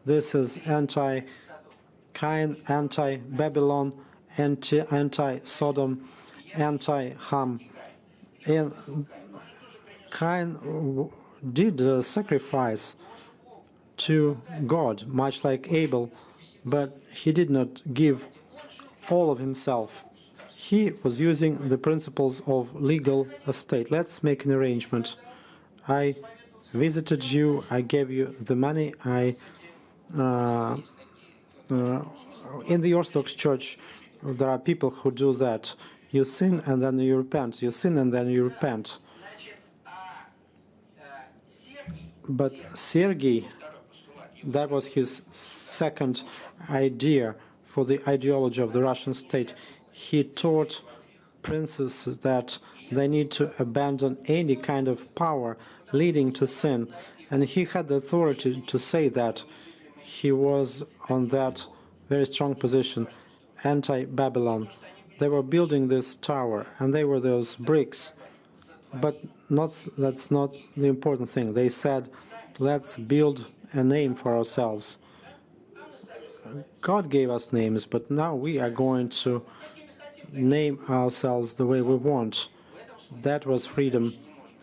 this is anti-Cain, anti-Babylon, anti-Sodom, anti-Ham. And Cain did sacrifice to God, much like Abel, but he did not give all of himself. He was using the principles of legal estate. Let's make an arrangement. I visited you, I gave you the money, in the Orthodox Church, there are people who do that. You sin and then you repent. You sin and then you repent. But Sergei, that was his second idea for the ideology of the Russian state. He taught princes that they need to abandon any kind of power leading to sin. And he had the authority to say that. He was on that very strong position, anti-Babylon. They were building this tower, and they were those bricks. But that's not the important thing. They said, let's build a name for ourselves. God gave us names, but now we are going to name ourselves the way we want. That was freedom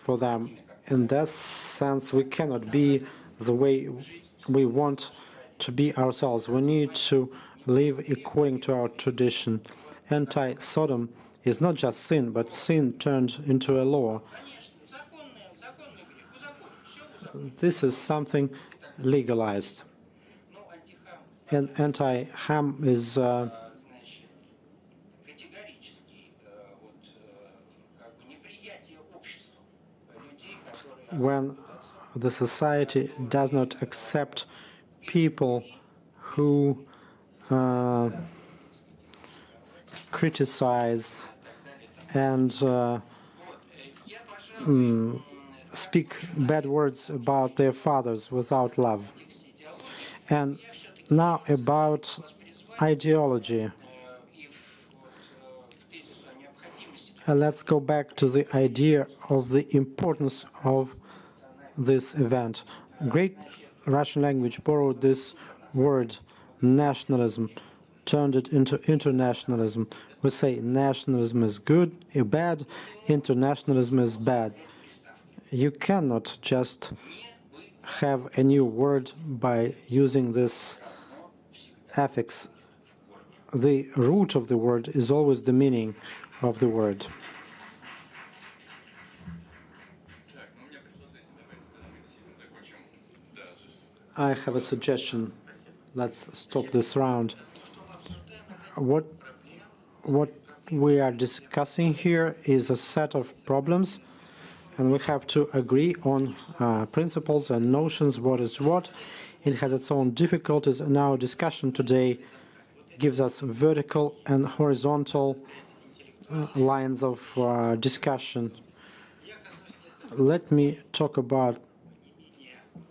for them. In that sense, we cannot be the way we want to be ourselves. We need to live according to our tradition. Anti-Sodom is not just sin, but sin turned into a law. This is something legalized. And anti-Ham is when the society does not accept people who criticize and speak bad words about their fathers without love. And now about ideology. Let's go back to the idea of the importance of this event. Great Russian language borrowed this word, nationalism, turned it into internationalism. We say nationalism is good, bad, internationalism is bad. You cannot just have a new word by using this affix. The root of the word is always the meaning of the word. I have a suggestion. Let's stop this round. What we are discussing here is a set of problems, and we have to agree on principles and notions, what is what. It has its own difficulties, and our discussion today gives us vertical and horizontal lines of discussion. Let me talk about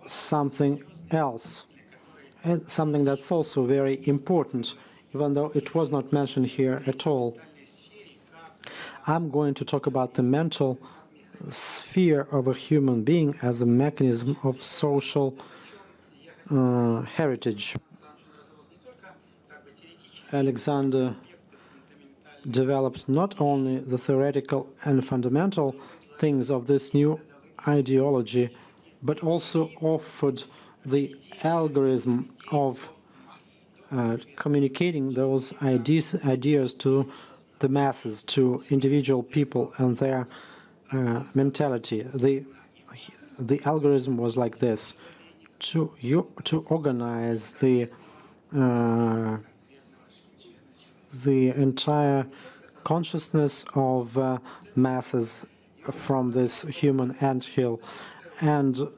something else, and something that's also very important, even though it was not mentioned here at all. I'm going to talk about the mental sphere of a human being as a mechanism of social heritage. Alexander developed not only the theoretical and fundamental things of this new ideology, but also offered the algorithm of communicating those ideas to the masses, to individual people and their mentality. The algorithm was like this: to organize the entire consciousness of masses from this human anthill, and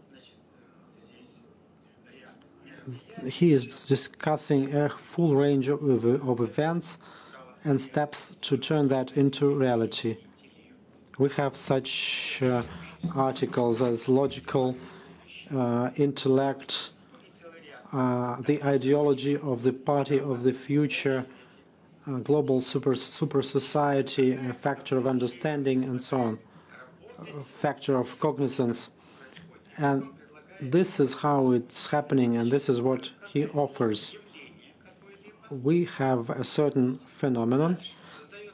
he is discussing a full range of events and steps to turn that into reality. We have such articles as logical intellect, the ideology of the party of the future, global super society, a factor of understanding, and so on, a factor of cognizance. And this is how it's happening, and this is what he offers. We have a certain phenomenon,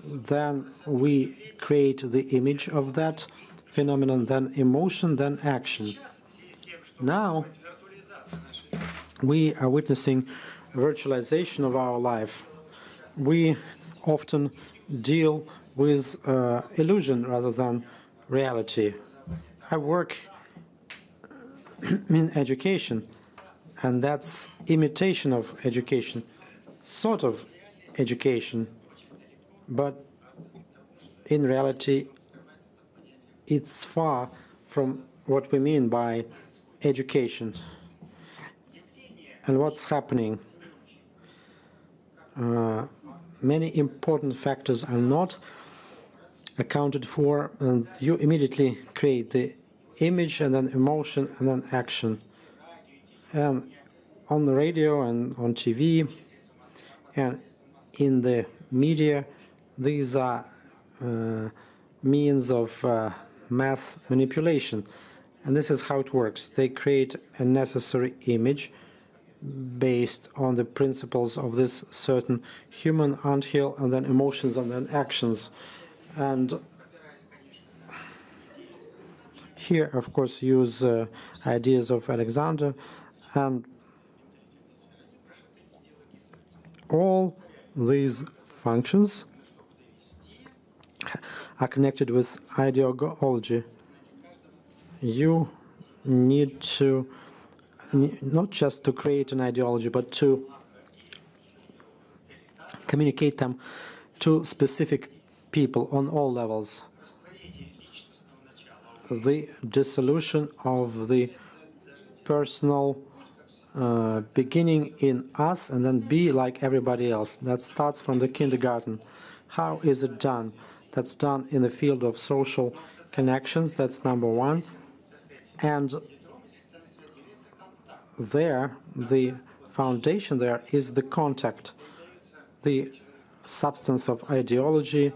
then we create the image of that phenomenon, then emotion, then action. Now we are witnessing virtualization of our life. We often deal with illusion rather than reality. I work in education, and that's imitation of education, sort of education, but in reality it's far from what we mean by education. And what's happening? Many important factors are not accounted for, and you immediately create the image and then emotion and then action. And on the radio and on TV and in the media, these are means of mass manipulation. And this is how it works. They create a necessary image based on the principles of this certain human anthill, and then emotions and then actions. And here, of course, use ideas of Alexander, and all these functions are connected with ideology. You need to not just to create an ideology, but to communicate them to specific people on all levels. The dissolution of the personal beginning in us and then be like everybody else. That starts from the kindergarten. How is it done? That's done in the field of social connections. That's number one. And there, the foundation there is the contact. The substance of ideology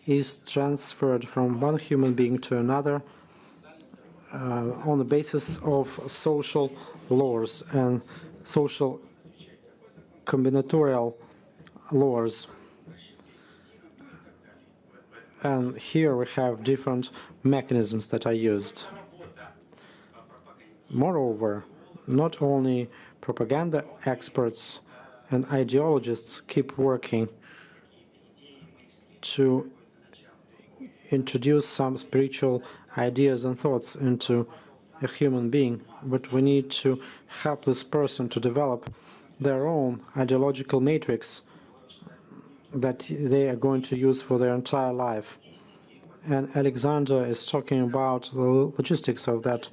is transferred from one human being to another on the basis of social laws and social combinatorial laws. And here we have different mechanisms that are used. Moreover, not only propaganda experts and ideologists keep working to introduce some spiritual ideas and thoughts into a human being, but we need to help this person to develop their own ideological matrix that they are going to use for their entire life. And Alexander is talking about the logistics of that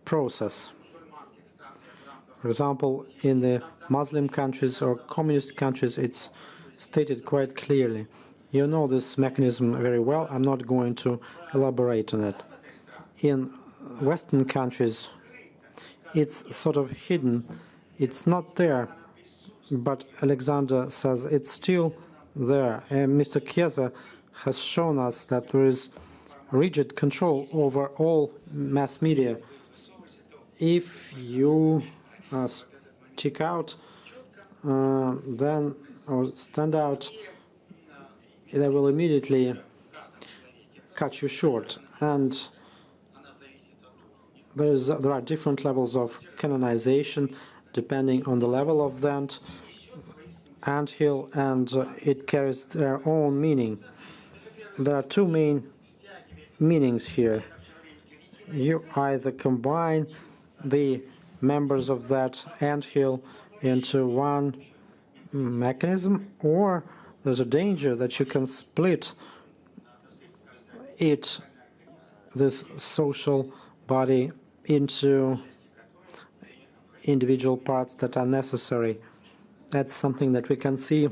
process. For example, in the Muslim countries or communist countries, it's stated quite clearly. You know this mechanism very well. I'm not going to elaborate on it. In Western countries, it's sort of hidden. It's not there. But Alexander says it's still there. And Mr. Chiesa has shown us that there is rigid control over all mass media. If you stick out, then or stand out, they will immediately cut you short. And there are different levels of canonization depending on the level of that anthill, and it carries their own meaning. There are two main meanings here. You either combine the members of that anthill into one mechanism, or there's a danger that you can split it, this social body, into individual parts that are necessary. That's something that we can see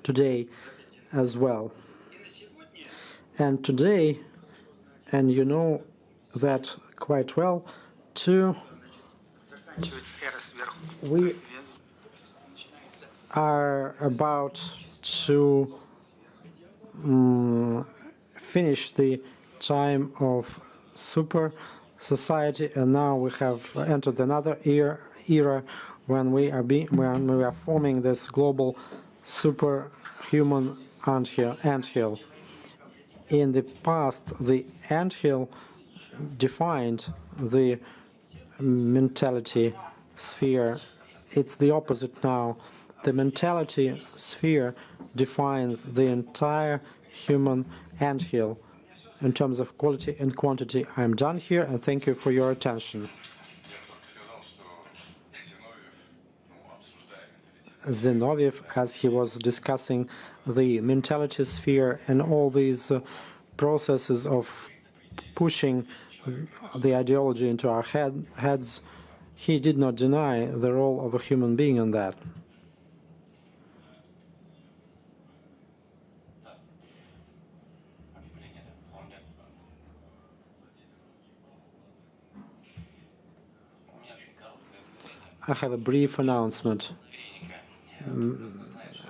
today as well. And today, and you know that quite well, too, we are about to finish the time of super society, and now we have entered another era when we are forming this global superhuman anthill. In the past, the anthill defined the mentality sphere. It's the opposite now. The mentality sphere defines the entire human anthill in terms of quality and quantity. I'm done here, and thank you for your attention. Zinoviev, as he was discussing the mentality sphere and all these processes of pushing the ideology into our heads, he did not deny the role of a human being in that. I have a brief announcement.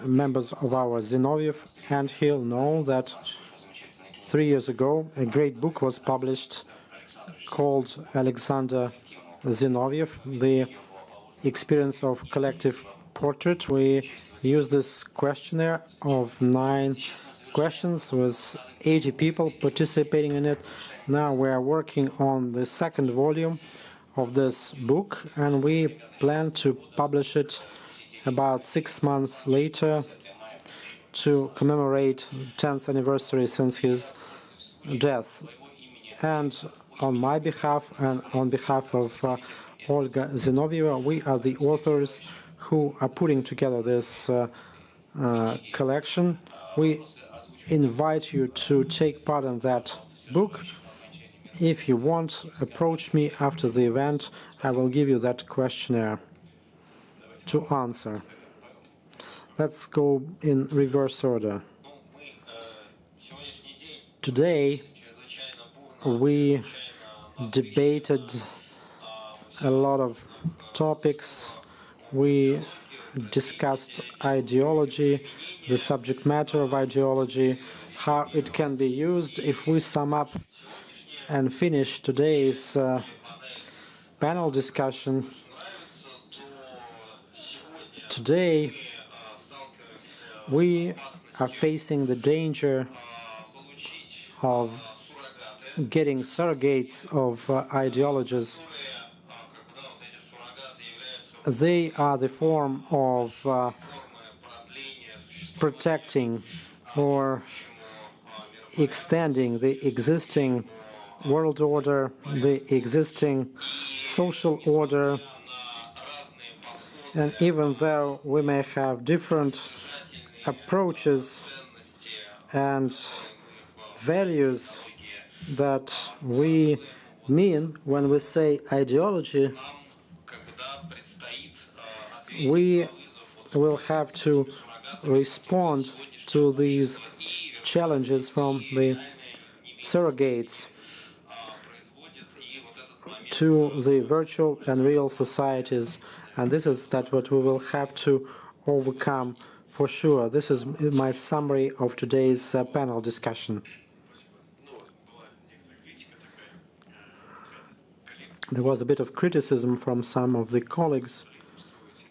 Members of our Zinoviev anthill know that 3 years ago a great book was published called Alexander Zinoviev, The Experience of Collective Portrait. We used this questionnaire of 9 questions with 80 people participating in it. Now we are working on the second volume of this book, and we plan to publish it about 6 months later to commemorate the 10th anniversary since his death. And on my behalf and on behalf of Olga Zinovieva, we are the authors who are putting together this collection. We invite you to take part in that book. If you want, approach me after the event. I will give you that questionnaire to answer. Let's go in reverse order. Today, we debated a lot of topics. We discussed ideology, the subject matter of ideology, how it can be used. If we sum up and finish today's panel discussion, today we are facing the danger of getting surrogates of ideologies. They are the form of protecting or extending the existing world order, the existing social order. And even though we may have different approaches and values that we mean when we say ideology, we will have to respond to these challenges from the surrogates to the virtual and real societies. And this is what we will have to overcome for sure. This is my summary of today's panel discussion. There was a bit of criticism from some of the colleagues,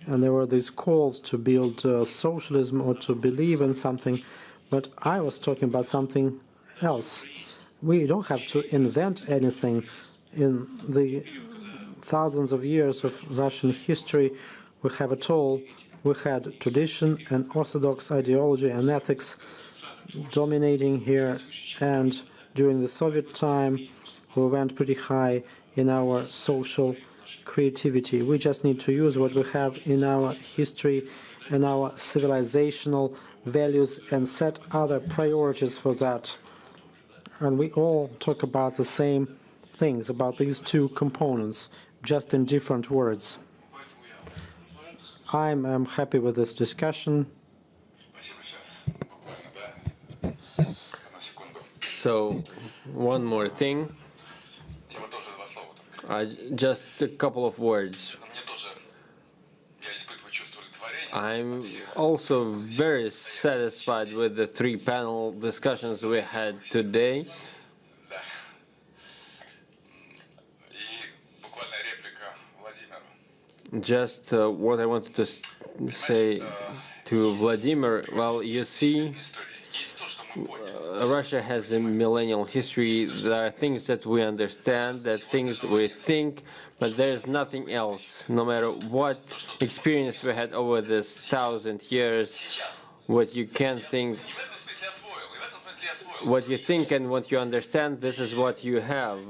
and there were these calls to build socialism or to believe in something. But I was talking about something else. We don't have to invent anything. In the thousands of years of Russian history, we have it all. We had tradition and orthodox ideology and ethics dominating here, and during the Soviet time, we went pretty high in our social creativity. We just need to use what we have in our history and our civilizational values and set other priorities for that. And we all talk about the same things, about these two components, just in different words. I'm happy with this discussion. So, one more thing. Just a couple of words. I'm also very satisfied with the three panel discussions we had today. Just what I wanted to say to Vladimir, well, you see, Russia has a millennial history. There are things that we understand, that things we think, but there's nothing else. No matter what experience we had over this 1,000 years, what you can think, what you think and what you understand, this is what you have.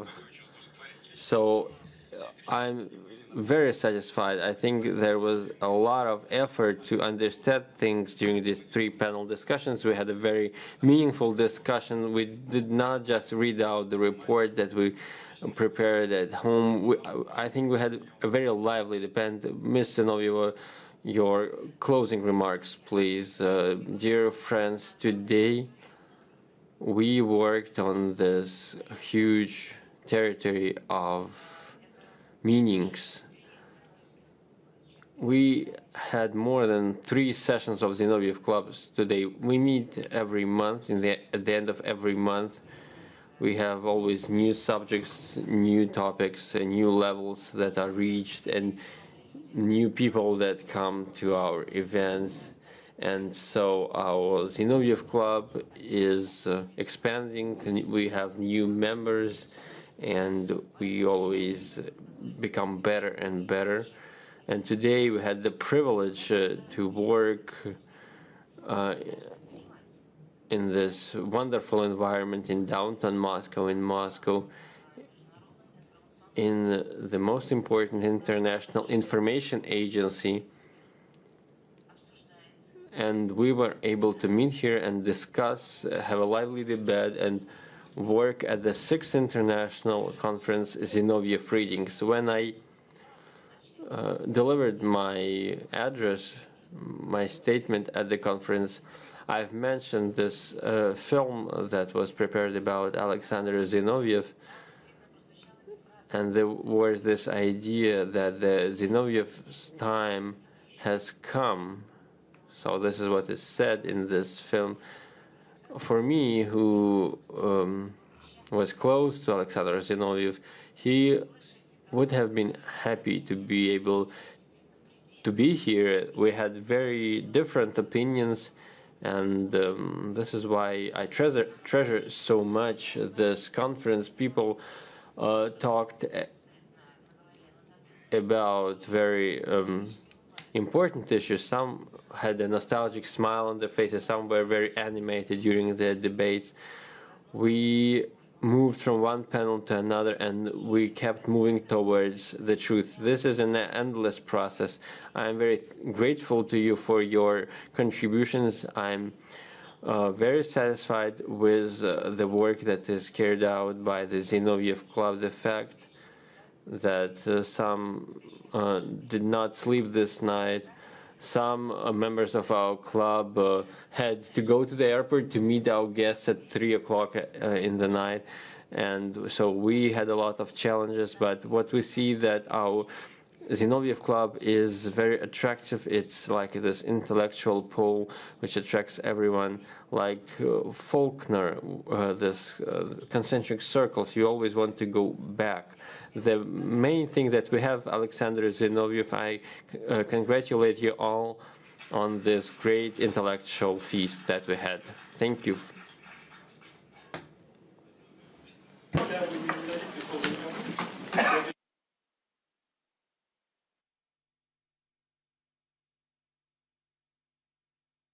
So I'm very satisfied. I think there was a lot of effort to understand things during these three panel discussions. We had a very meaningful discussion. We did not just read out the report that we prepared at home. I think we had a very lively debate. Ms. Zinoviev, your closing remarks, please. Dear friends, today we worked on this huge territory of meanings. We had more than 3 sessions of Zinoviev clubs today. We meet every month. At the end of every month, we have always new subjects, new topics, and new levels that are reached, and new people that come to our events. And so our Zinoviev club is expanding. We have new members, and we always become better and better. And today we had the privilege to work in this wonderful environment in downtown Moscow, in the most important international information agency. And we were able to meet here and discuss, have a lively debate, and work at the 6th International Conference Zinoviev Readings. When I delivered my address, my statement at the conference, I've mentioned this film that was prepared about Alexander Zinoviev, and there was this idea that the Zinoviev's time has come. So this is what is said in this film. For me, who was close to Alexander Zinoviev, he would have been happy to be able to be here. We had very different opinions, and this is why I treasure so much this conference. People talked about very important issues. Some had a nostalgic smile on their faces, some were very animated during the debates. We moved from one panel to another, and we kept moving towards the truth. This is an endless process. I'm very grateful to you for your contributions. I'm very satisfied with the work that is carried out by the Zinoviev Club. The fact that some did not sleep this night. Some members of our club had to go to the airport to meet our guests at 3 o'clock in the night. And so we had a lot of challenges, but what we see that our Zinoviev Club is very attractive. It's like this intellectual pole which attracts everyone, like Faulkner, this concentric circles. You always want to go back. The main thing that we have, Alexander Zinoviev, I congratulate you all on this great intellectual feast that we had. Thank you.